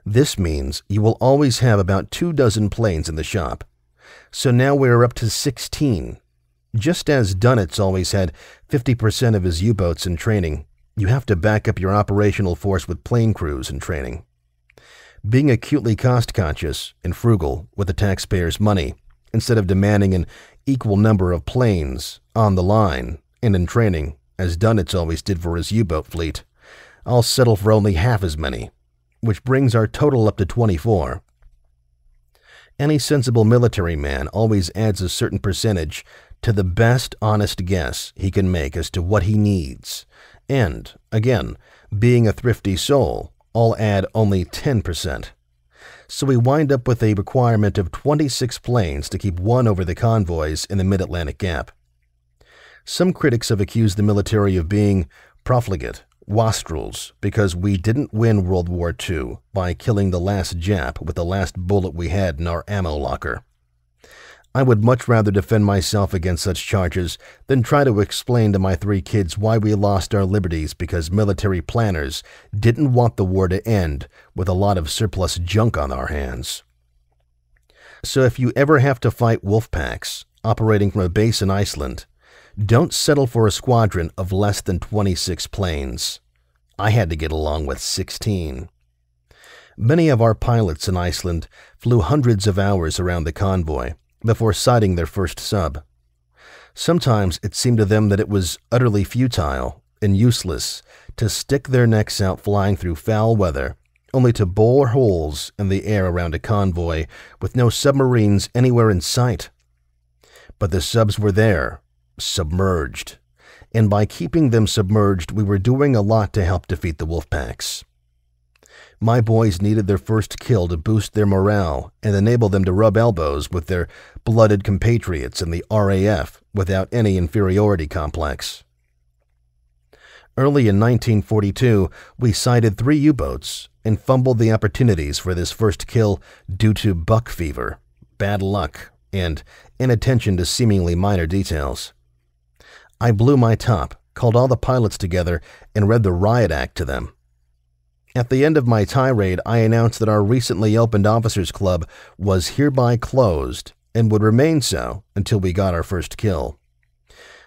This means you will always have about 24 planes in the shop. So now we're up to 16. Just as Dunitz always had 50% of his U-boats in training, you have to back up your operational force with plane crews in training. Being acutely cost-conscious and frugal with the taxpayers' money, instead of demanding an equal number of planes on the line and in training, as Dunitz always did for his U-boat fleet, I'll settle for only half as many, which brings our total up to 24. Any sensible military man always adds a certain percentage to the best honest guess he can make as to what he needs. And, again, being a thrifty soul, I'll add only 10%. So we wind up with a requirement of 26 planes to keep 1 over the convoys in the mid-Atlantic Gap. Some critics have accused the military of being profligate, wastrels, because we didn't win World War II by killing the last Jap with the last bullet we had in our ammo locker. I would much rather defend myself against such charges than try to explain to my 3 kids why we lost our liberties because military planners didn't want the war to end with a lot of surplus junk on our hands. So if you ever have to fight wolf packs operating from a base in Iceland, don't settle for a squadron of less than 26 planes. I had to get along with 16. Many of our pilots in Iceland flew hundreds of hours around the convoy before sighting their first sub. Sometimes it seemed to them that it was utterly futile and useless to stick their necks out flying through foul weather, only to bore holes in the air around a convoy with no submarines anywhere in sight. But the subs were there, submerged, and by keeping them submerged, we were doing a lot to help defeat the wolf packs. My boys needed their first kill to boost their morale and enable them to rub elbows with their blooded compatriots in the RAF without any inferiority complex. Early in 1942, we sighted 3 U-boats and fumbled the opportunities for this first kill due to buck fever, bad luck, and inattention to seemingly minor details. I blew my top, called all the pilots together, and read the riot act to them. At the end of my tirade, I announced that our recently opened officers' club was hereby closed and would remain so until we got our first kill.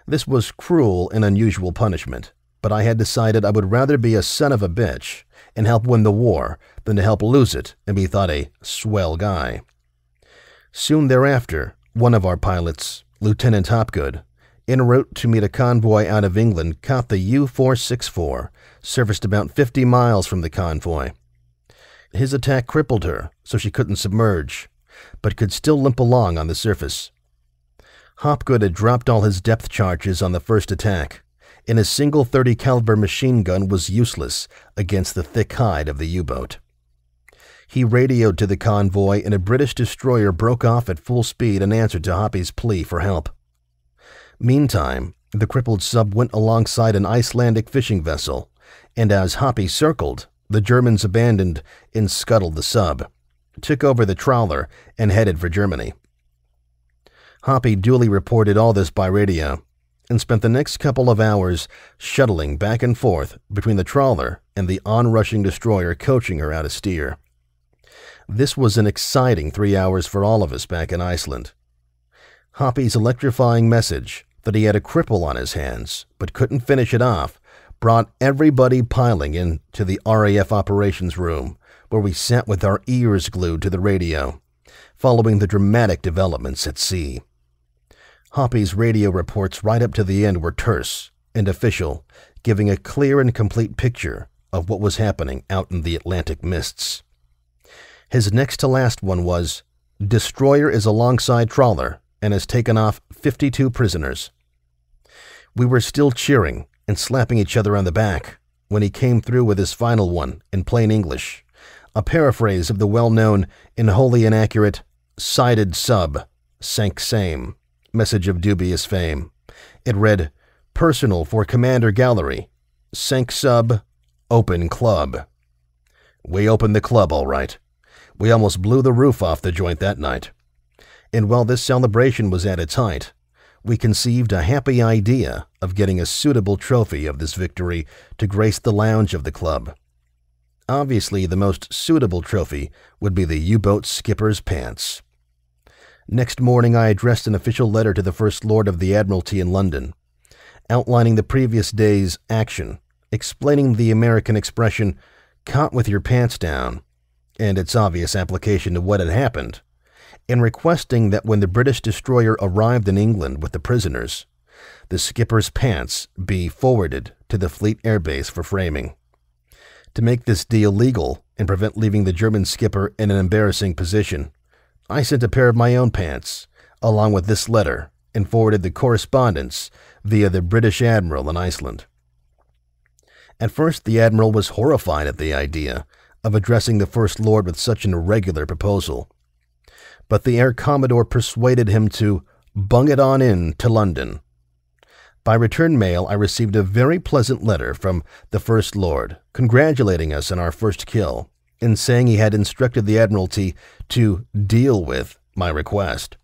This was cruel and unusual punishment, but I had decided I would rather be a son of a bitch and help win the war than to help lose it and be thought a swell guy. Soon thereafter, one of our pilots, Lieutenant Hopgood, en route to meet a convoy out of England, caught the U-464, surfaced about 50 miles from the convoy. His attack crippled her, so she couldn't submerge, but could still limp along on the surface. Hopgood had dropped all his depth charges on the first attack, and his single .30 caliber machine gun was useless against the thick hide of the U-boat. He radioed to the convoy, and a British destroyer broke off at full speed and answered to Hoppy's plea for help. Meantime, the crippled sub went alongside an Icelandic fishing vessel, and as Hoppy circled, the Germans abandoned and scuttled the sub, took over the trawler, and headed for Germany. Hoppy duly reported all this by radio, and spent the next couple of hours shuttling back and forth between the trawler and the onrushing destroyer, coaching her how to steer. This was an exciting 3 hours for all of us back in Iceland. Hoppy's electrifying message that he had a cripple on his hands but couldn't finish it off brought everybody piling into the RAF operations room, where we sat with our ears glued to the radio, following the dramatic developments at sea. Hoppy's radio reports right up to the end were terse and official, giving a clear and complete picture of what was happening out in the Atlantic mists. His next to last one was, "Destroyer is alongside trawler and has taken off 52 prisoners." We were still cheering and slapping each other on the back when he came through with his final one in plain English, a paraphrase of the well-known and wholly inaccurate "Sided sub, sank same," message of dubious fame. It read, "Personal for Commander Gallery, sank sub, open club." We opened the club all right. We almost blew the roof off the joint that night. And while this celebration was at its height, we conceived a happy idea of getting a suitable trophy of this victory to grace the lounge of the club. Obviously, the most suitable trophy would be the U-boat skipper's pants. Next morning, I addressed an official letter to the First Lord of the Admiralty in London, outlining the previous day's action, explaining the American expression, "caught with your pants down," and its obvious application to what had happened, and requesting that when the British destroyer arrived in England with the prisoners, the skipper's pants be forwarded to the Fleet Air Base for framing. To make this deal legal and prevent leaving the German skipper in an embarrassing position, I sent a pair of my own pants, along with this letter, and forwarded the correspondence via the British Admiral in Iceland. At first, the Admiral was horrified at the idea of addressing the First Lord with such an irregular proposal, but the Air Commodore persuaded him to bung it on in to London. By return mail, I received a very pleasant letter from the First Lord, congratulating us on our first kill, and saying he had instructed the Admiralty to deal with my request.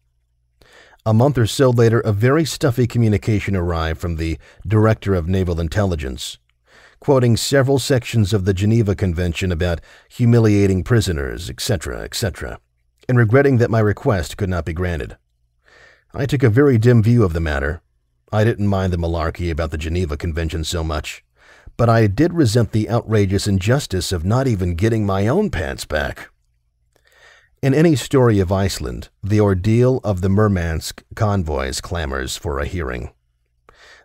A month or so later, a very stuffy communication arrived from the Director of Naval Intelligence, quoting several sections of the Geneva Convention about humiliating prisoners, etc., etc., and regretting that my request could not be granted. I took a very dim view of the matter. I didn't mind the malarkey about the Geneva Convention so much, but I did resent the outrageous injustice of not even getting my own pants back. In any story of Iceland, the ordeal of the Murmansk convoys clamors for a hearing.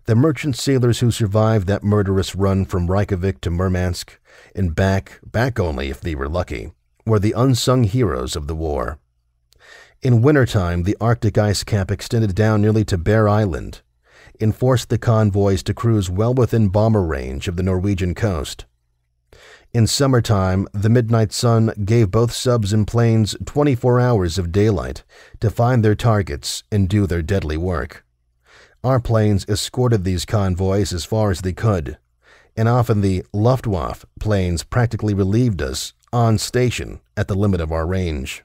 The merchant sailors who survived that murderous run from Reykjavik to Murmansk, and back only if they were lucky, were the unsung heroes of the war. In wintertime, the Arctic ice cap extended down nearly to Bear Island, and forced the convoys to cruise well within bomber range of the Norwegian coast. In summertime, the midnight sun gave both subs and planes 24 hours of daylight to find their targets and do their deadly work. Our planes escorted these convoys as far as they could, and often the Luftwaffe planes practically relieved us on station at the limit of our range.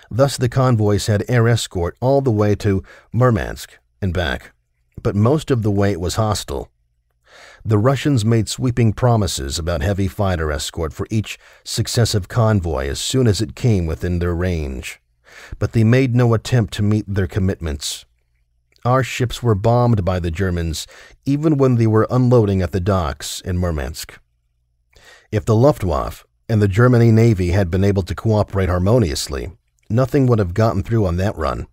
Thus the convoys had air escort all the way to Murmansk and back, but most of the way it was hostile. The Russians made sweeping promises about heavy fighter escort for each successive convoy as soon as it came within their range, but they made no attempt to meet their commitments. Our ships were bombed by the Germans even when they were unloading at the docks in Murmansk. If the Luftwaffe and the German Navy had been able to cooperate harmoniously, nothing would have gotten through on that run.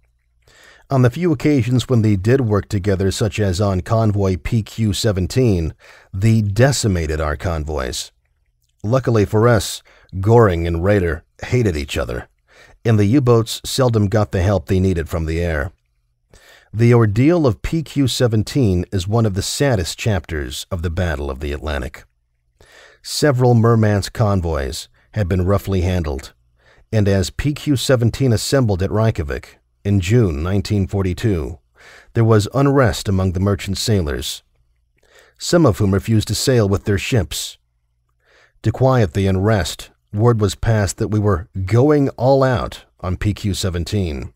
On the few occasions when they did work together, such as on convoy PQ-17, they decimated our convoys. Luckily for us, Göring and Raeder hated each other, and the U-boats seldom got the help they needed from the air. The ordeal of PQ-17 is one of the saddest chapters of the Battle of the Atlantic. Several Murmansk convoys had been roughly handled, and as PQ-17 assembled at Reykjavik in June 1942, there was unrest among the merchant sailors, some of whom refused to sail with their ships. To quiet the unrest, word was passed that we were going all out on PQ-17.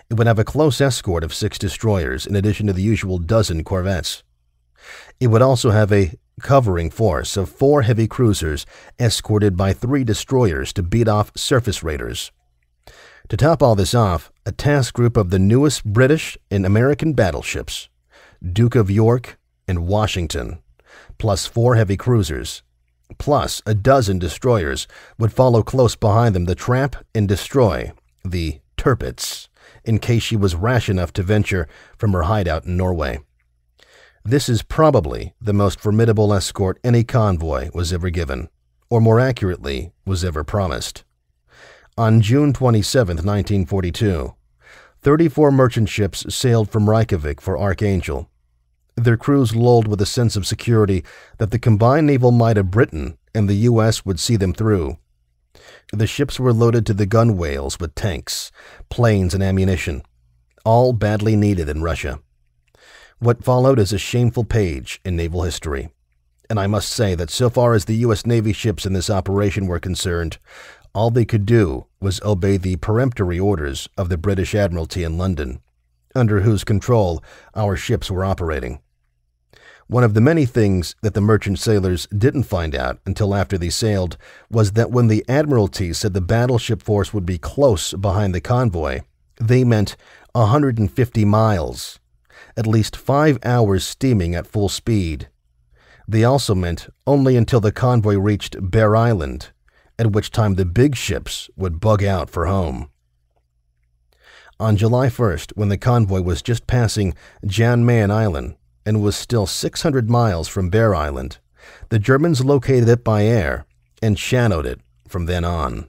It would have a close escort of 6 destroyers in addition to the usual dozen corvettes. It would also have a covering force of 4 heavy cruisers escorted by 3 destroyers to beat off surface raiders. To top all this off, a task group of the newest British and American battleships, Duke of York and Washington, plus 4 heavy cruisers, plus a dozen destroyers, would follow close behind them to trap and destroy the Tirpitz in case she was rash enough to venture from her hideout in Norway. This is probably the most formidable escort any convoy was ever given, or more accurately, was ever promised. On June 27, 1942, 34 merchant ships sailed from Reykjavik for Archangel, their crews lulled with a sense of security that the combined naval might of Britain and the U.S. would see them through. The ships were loaded to the gunwales with tanks, planes, and ammunition, all badly needed in Russia. What followed is a shameful page in naval history, and I must say that so far as the U.S. Navy ships in this operation were concerned, all they could do was obey the peremptory orders of the British Admiralty in London, under whose control our ships were operating. One of the many things that the merchant sailors didn't find out until after they sailed was that when the Admiralty said the battleship force would be close behind the convoy, they meant 150 miles, at least 5 hours steaming at full speed. They also meant only until the convoy reached Bear Island, at which time the big ships would bug out for home. On July 1st, when the convoy was just passing Jan Mayen Island and was still 600 miles from Bear Island, the Germans located it by air and shadowed it from then on.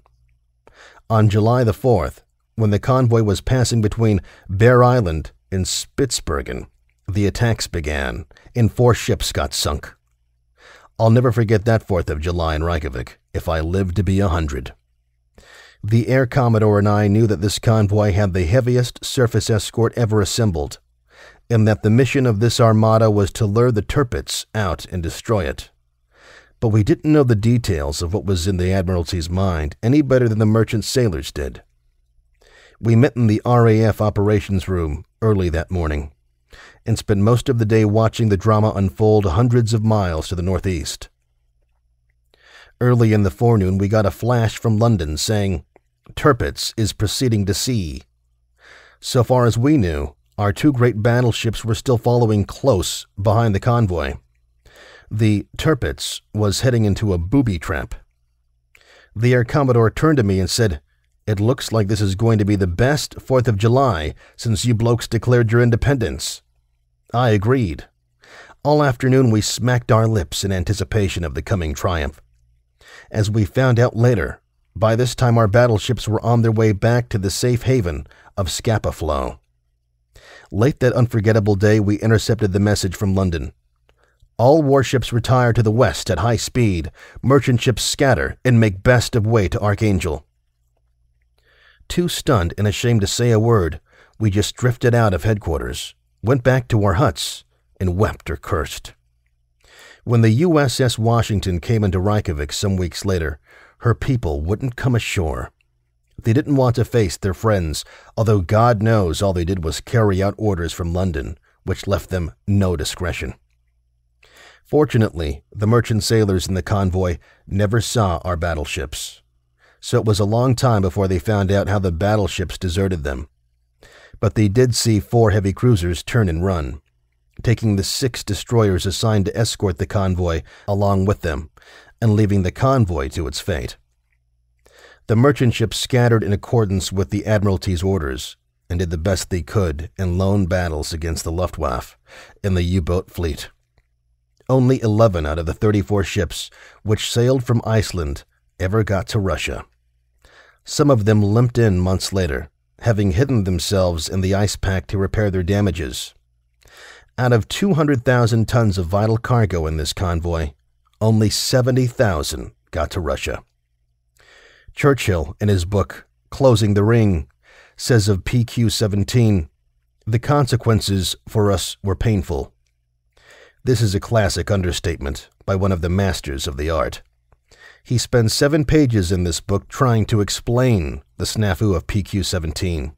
On July the 4th, when the convoy was passing between Bear Island and Spitsbergen, the attacks began, and 4 ships got sunk. I'll never forget that 4th of July in Reykjavik, if I live to be 100. The Air Commodore and I knew that this convoy had the heaviest surface escort ever assembled, and that the mission of this armada was to lure the Tirpitz out and destroy it. But we didn't know the details of what was in the Admiralty's mind any better than the merchant sailors did. We met in the RAF operations room early that morning, and spent most of the day watching the drama unfold hundreds of miles to the northeast. Early in the forenoon, we got a flash from London saying, "Tirpitz is proceeding to sea." So far as we knew, our 2 great battleships were still following close behind the convoy. The Tirpitz was heading into a booby trap. The Air Commodore turned to me and said, "It looks like this is going to be the best 4th of July since you blokes declared your independence." I agreed. All afternoon we smacked our lips in anticipation of the coming triumph. As we found out later, by this time our battleships were on their way back to the safe haven of Scapa Flow. Late that unforgettable day, we intercepted the message from London. All warships retire to the west at high speed, merchant ships scatter and make best of way to Archangel. Too stunned and ashamed to say a word, we just drifted out of headquarters, went back to our huts, and wept or cursed. When the USS Washington came into Reykjavik some weeks later, her people wouldn't come ashore. They didn't want to face their friends, although God knows all they did was carry out orders from London, which left them no discretion. Fortunately, the merchant sailors in the convoy never saw our battleships, so it was a long time before they found out how the battleships deserted them. But they did see 4 heavy cruisers turn and run, taking the 6 destroyers assigned to escort the convoy along with them, and leaving the convoy to its fate. The merchant ships scattered in accordance with the Admiralty's orders, and did the best they could in lone battles against the Luftwaffe and the U-boat fleet. Only 11 out of the 34 ships which sailed from Iceland ever got to Russia. Some of them limped in months later, having hidden themselves in the ice pack to repair their damages. Out of 200,000 tons of vital cargo in this convoy, only 70,000 got to Russia. Churchill, in his book Closing the Ring, says of PQ-17, "The consequences for us were painful." This is a classic understatement by one of the masters of the art. He spends 7 pages in this book trying to explain the snafu of PQ-17.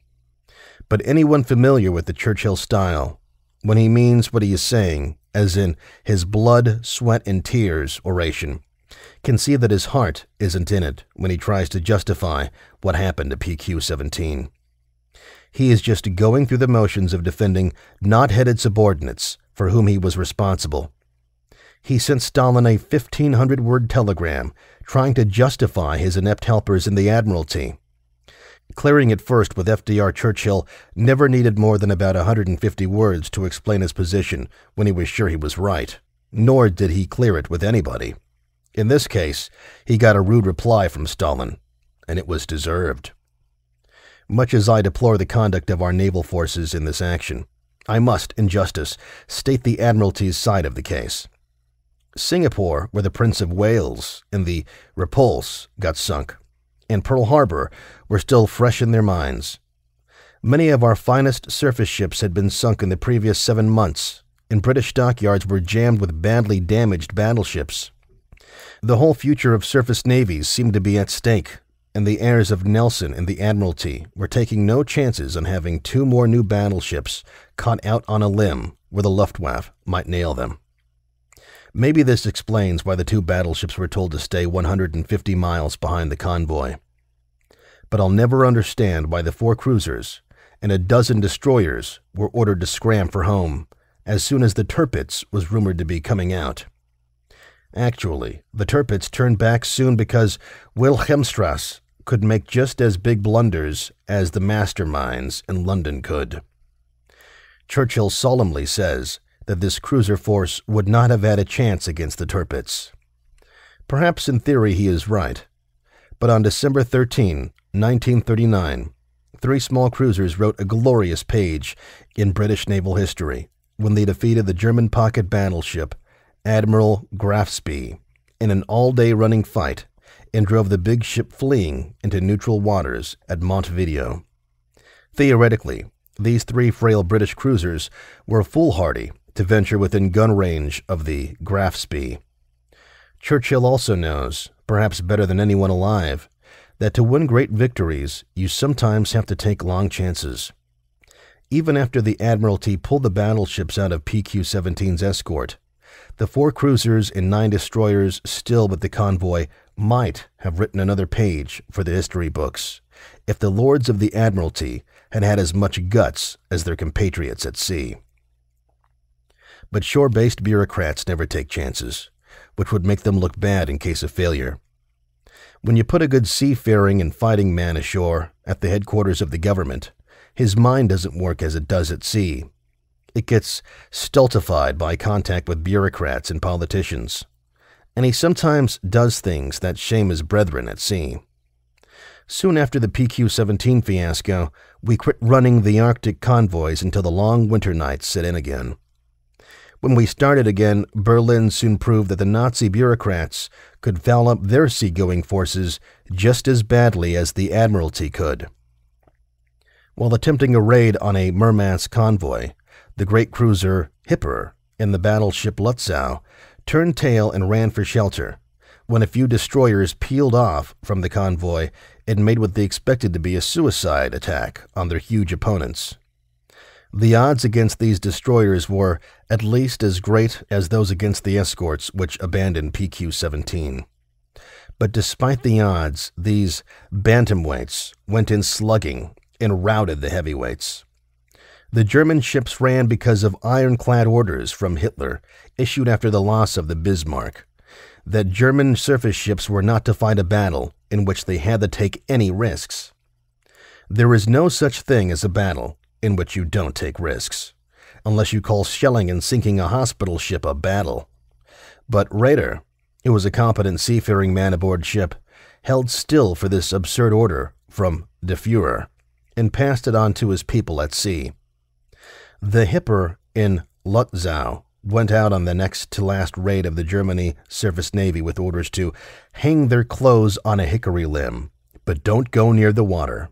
But anyone familiar with the Churchill style, when he means what he is saying, as in his blood, sweat, and tears oration, can see that his heart isn't in it when he tries to justify what happened to PQ-17. He is just going through the motions of defending knot-headed subordinates for whom he was responsible. He sent Stalin a 1,500-word telegram trying to justify his inept helpers in the Admiralty. Clearing it first with FDR, Churchill never needed more than about 150 words to explain his position when he was sure he was right, nor did he clear it with anybody. In this case, he got a rude reply from Stalin, and it was deserved. Much as I deplore the conduct of our naval forces in this action, I must, in justice, state the Admiralty's side of the case. Singapore, where the Prince of Wales and the Repulse got sunk, and Pearl Harbor were still fresh in their minds. Many of our finest surface ships had been sunk in the previous 7 months, and British dockyards were jammed with badly damaged battleships. The whole future of surface navies seemed to be at stake, and the heirs of Nelson and the Admiralty were taking no chances on having 2 more new battleships caught out on a limb where the Luftwaffe might nail them. Maybe this explains why the 2 battleships were told to stay 150 miles behind the convoy. But I'll never understand why the 4 cruisers and a dozen destroyers were ordered to scram for home as soon as the Tirpitz was rumored to be coming out. Actually, the Tirpitz turned back soon because Wilhelmstrasse could make just as big blunders as the masterminds in London could. Churchill solemnly says that this cruiser force would not have had a chance against the Tirpitz. Perhaps in theory he is right, but on December 13, 1939, 3 small cruisers wrote a glorious page in British naval history when they defeated the German pocket battleship Admiral Grafspee in an all-day running fight and drove the big ship fleeing into neutral waters at Montevideo. Theoretically, these 3 frail British cruisers were foolhardy to venture within gun range of the Grafspee. Churchill also knows, perhaps better than anyone alive, that to win great victories, you sometimes have to take long chances. Even after the Admiralty pulled the battleships out of PQ-17's escort, the 4 cruisers and 9 destroyers still with the convoy might have written another page for the history books if the lords of the Admiralty had had as much guts as their compatriots at sea. But shore-based bureaucrats never take chances, which would make them look bad in case of failure. When you put a good seafaring and fighting man ashore at the headquarters of the government, his mind doesn't work as it does at sea. It gets stultified by contact with bureaucrats and politicians, and he sometimes does things that shame his brethren at sea. Soon after the PQ-17 fiasco, we quit running the Arctic convoys until the long winter nights set in again. When we started again, Berlin soon proved that the Nazi bureaucrats could foul up their seagoing forces just as badly as the Admiralty could. While attempting a raid on a Murmansk convoy, the great cruiser Hipper and the battleship Lutzow turned tail and ran for shelter, when a few destroyers peeled off from the convoy and made what they expected to be a suicide attack on their huge opponents. The odds against these destroyers were at least as great as those against the escorts which abandoned PQ-17. But despite the odds, these bantamweights went in slugging and routed the heavyweights. The German ships ran because of ironclad orders from Hitler issued after the loss of the Bismarck, that German surface ships were not to fight a battle in which they had to take any risks. There is no such thing as a battle in which you don't take risks, unless you call shelling and sinking a hospital ship a battle. But Raeder, who was a competent seafaring man aboard ship, held still for this absurd order from the Führer and passed it on to his people at sea. The Hipper in Lutzow went out on the next-to-last raid of the Germany Surface Navy with orders to hang their clothes on a hickory limb but don't go near the water.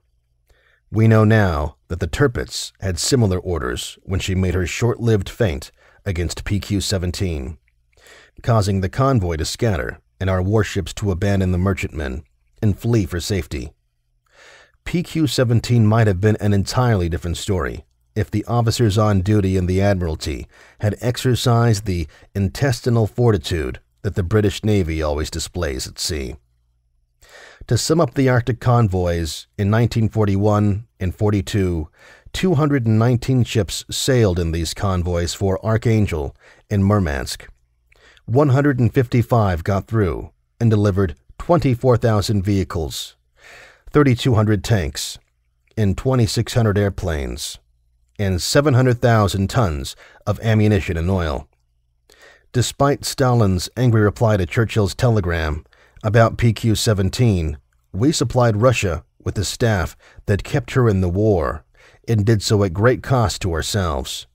We know now that the Tirpitz had similar orders when she made her short-lived feint against PQ-17, causing the convoy to scatter and our warships to abandon the merchantmen and flee for safety. PQ-17 might have been an entirely different story if the officers on duty in the Admiralty had exercised the intestinal fortitude that the British Navy always displays at sea. To sum up the Arctic convoys, in 1941 and 42, 219 ships sailed in these convoys for Archangel and Murmansk. 155 got through and delivered 24,000 vehicles, 3,200 tanks, and 2,600 airplanes, and 700,000 tons of ammunition and oil. Despite Stalin's angry reply to Churchill's telegram about PQ-17, we supplied Russia with the staff that kept her in the war and did so at great cost to ourselves.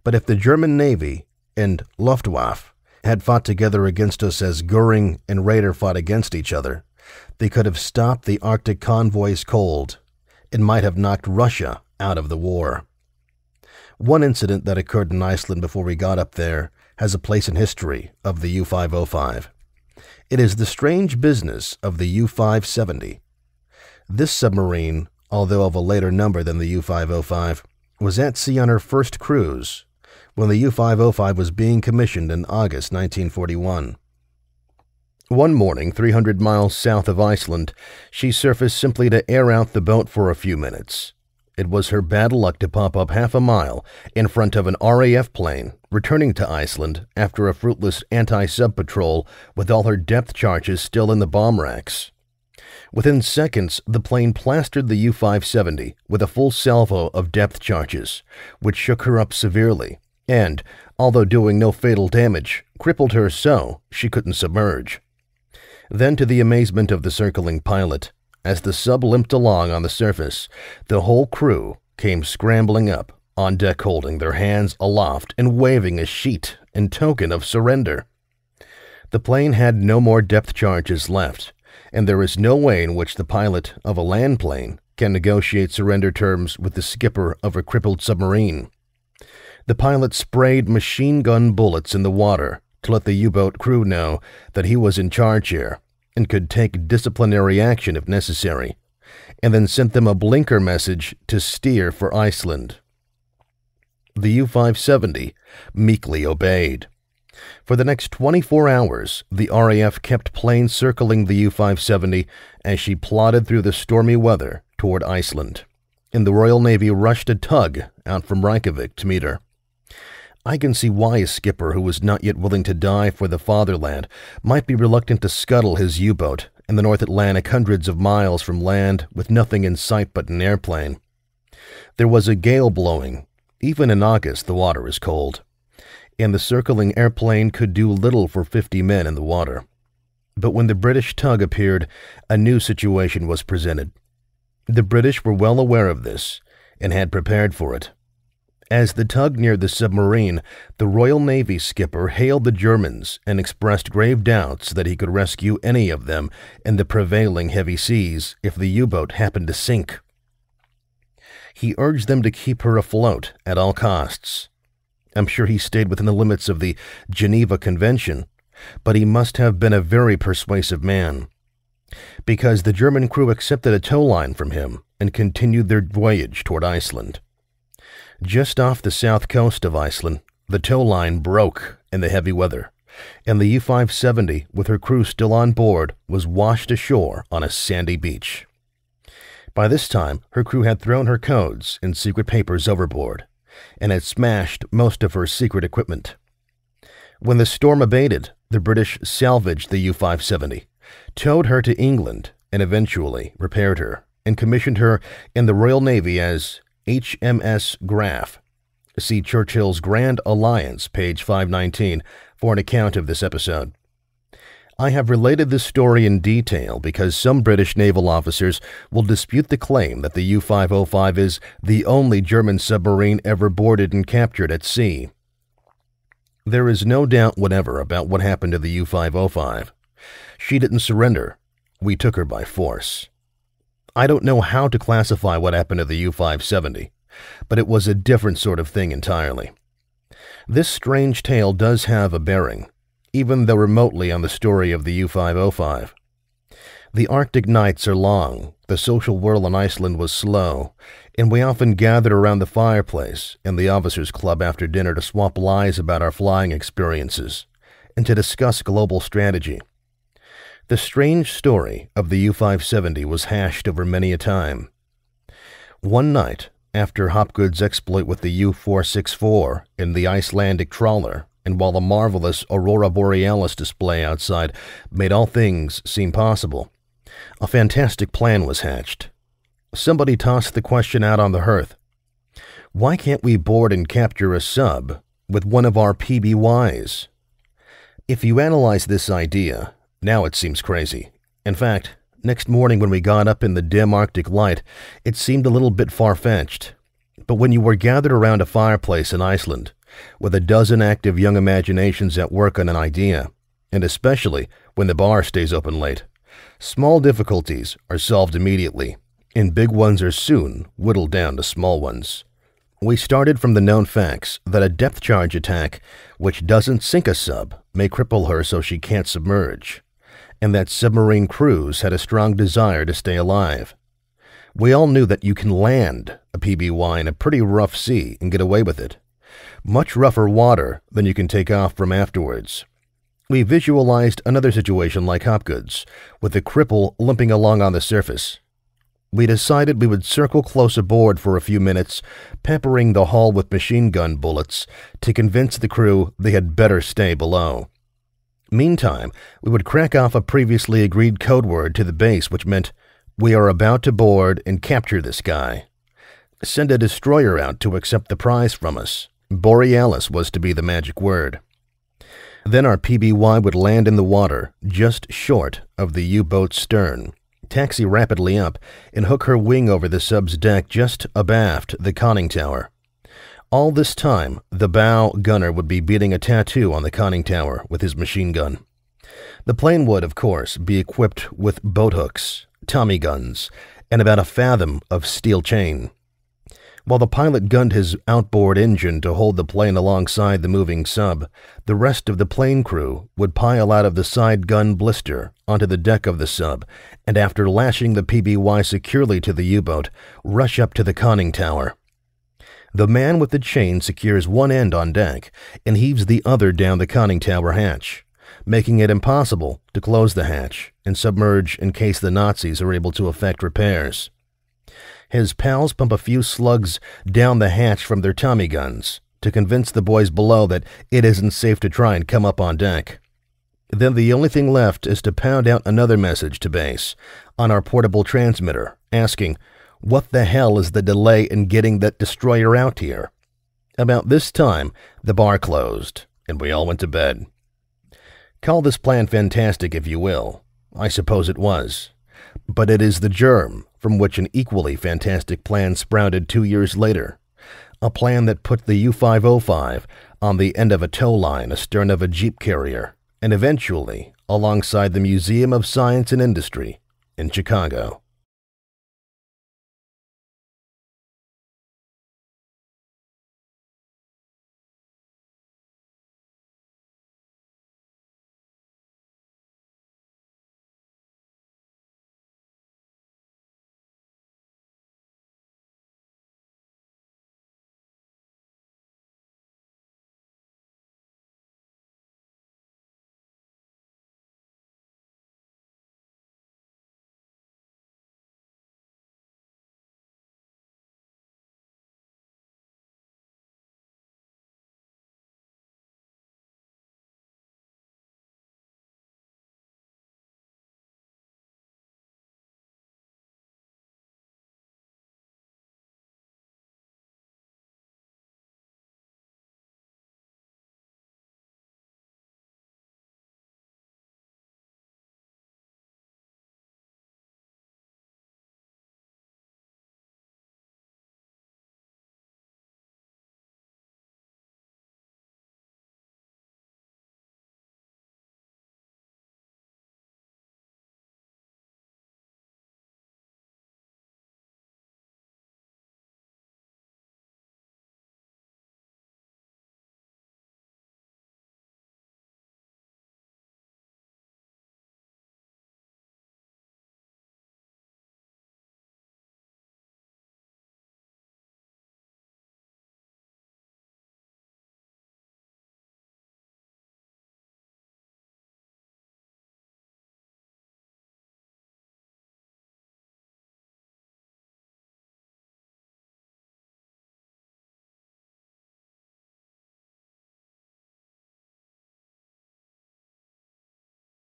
But if the German Navy and Luftwaffe had fought together against us as Goering and Raeder fought against each other, they could have stopped the Arctic convoys cold and might have knocked Russia out of the war. One incident that occurred in Iceland before we got up there has a place in history of the U-505. It is the strange business of the U-570. This submarine, although of a later number than the U-505, was at sea on her first cruise when the U-505 was being commissioned in August 1941. One morning, 300 miles south of Iceland, she surfaced simply to air out the boat for a few minutes. It was her bad luck to pop up half a mile in front of an RAF plane returning to Iceland after a fruitless anti-sub patrol with all her depth charges still in the bomb racks. Within seconds, the plane plastered the U-570 with a full salvo of depth charges, which shook her up severely and, although doing no fatal damage, crippled her so she couldn't submerge. Then, to the amazement of the circling pilot, as the sub limped along on the surface, the whole crew came scrambling up on deck holding their hands aloft and waving a sheet in token of surrender. The plane had no more depth charges left, and there is no way in which the pilot of a land plane can negotiate surrender terms with the skipper of a crippled submarine. The pilot sprayed machine gun bullets in the water to let the U-boat crew know that he was in charge here and could take disciplinary action if necessary, and then sent them a blinker message to steer for Iceland. The U-570 meekly obeyed. For the next 24 hours, the RAF kept planes circling the U-570 as she plodded through the stormy weather toward Iceland, and the Royal Navy rushed a tug out from Reykjavik to meet her. I can see why a skipper who was not yet willing to die for the fatherland might be reluctant to scuttle his U-boat in the North Atlantic hundreds of miles from land with nothing in sight but an airplane. There was a gale blowing. Even in August, the water is cold, and the circling airplane could do little for 50 men in the water. But when the British tug appeared, a new situation was presented. The British were well aware of this and had prepared for it. As the tug neared the submarine, the Royal Navy skipper hailed the Germans and expressed grave doubts that he could rescue any of them in the prevailing heavy seas if the U-boat happened to sink. He urged them to keep her afloat at all costs. I'm sure he stayed within the limits of the Geneva Convention, but he must have been a very persuasive man, because the German crew accepted a tow line from him and continued their voyage toward Iceland. Just off the south coast of Iceland, the tow line broke in the heavy weather, and the U-570, with her crew still on board, was washed ashore on a sandy beach. By this time, her crew had thrown her codes and secret papers overboard, and had smashed most of her secret equipment. When the storm abated, the British salvaged the U-570, towed her to England, and eventually repaired her, and commissioned her in the Royal Navy as HMS Graf. See Churchill's Grand Alliance, page 519, for an account of this episode. I have related this story in detail because some British naval officers will dispute the claim that the U-505 is the only German submarine ever boarded and captured at sea. There is no doubt whatever about what happened to the U-505. She didn't surrender. We took her by force. I don't know how to classify what happened to the U-570, but it was a different sort of thing entirely. This strange tale does have a bearing, even though remotely, on the story of the U-505. The Arctic nights are long, the social whirl in Iceland was slow, and we often gathered around the fireplace in the officers' club after dinner to swap lies about our flying experiences and to discuss global strategy. The strange story of the U-570 was hashed over many a time. One night, after Hopgood's exploit with the U-464 in the Icelandic trawler, and while a marvelous Aurora Borealis display outside made all things seem possible, a fantastic plan was hatched. Somebody tossed the question out on the hearth. Why can't we board and capture a sub with one of our PBYs? If you analyze this idea, now it seems crazy. In fact, next morning when we got up in the dim Arctic light, it seemed a little bit far-fetched. But when you were gathered around a fireplace in Iceland, with a dozen active young imaginations at work on an idea, and especially when the bar stays open late, small difficulties are solved immediately, and big ones are soon whittled down to small ones. We started from the known facts that a depth charge attack which doesn't sink a sub may cripple her so she can't submerge, and that submarine crews had a strong desire to stay alive. We all knew that you can land a PBY in a pretty rough sea and get away with it. Much rougher water than you can take off from afterwards. We visualized another situation like Hopgood's, with the cripple limping along on the surface. We decided we would circle close aboard for a few minutes, peppering the hull with machine gun bullets to convince the crew they had better stay below. Meantime, we would crack off a previously agreed code word to the base which meant, "We are about to board and capture this guy." Send a destroyer out to accept the prize from us. Borealis was to be the magic word. Then our PBY would land in the water, just short of the U-boat's stern, taxi rapidly up, and hook her wing over the sub's deck just abaft the conning tower. All this time, the bow gunner would be beating a tattoo on the conning tower with his machine gun. The plane would, of course, be equipped with boat hooks, Tommy guns, and about a fathom of steel chain. While the pilot gunned his outboard engine to hold the plane alongside the moving sub, the rest of the plane crew would pile out of the side gun blister onto the deck of the sub, and after lashing the PBY securely to the U-boat, rush up to the conning tower. The man with the chain secures one end on deck and heaves the other down the conning tower hatch, making it impossible to close the hatch and submerge in case the Nazis are able to effect repairs. His pals pump a few slugs down the hatch from their Tommy guns to convince the boys below that it isn't safe to try and come up on deck. Then the only thing left is to pound out another message to base on our portable transmitter, asking, "What the hell is the delay in getting that destroyer out here?" About this time, the bar closed, and we all went to bed. Call this plan fantastic if you will. I suppose it was. But it is the germ from which an equally fantastic plan sprouted 2 years later. A plan that put the U-505 on the end of a tow line astern of a jeep carrier, and eventually alongside the Museum of Science and Industry in Chicago.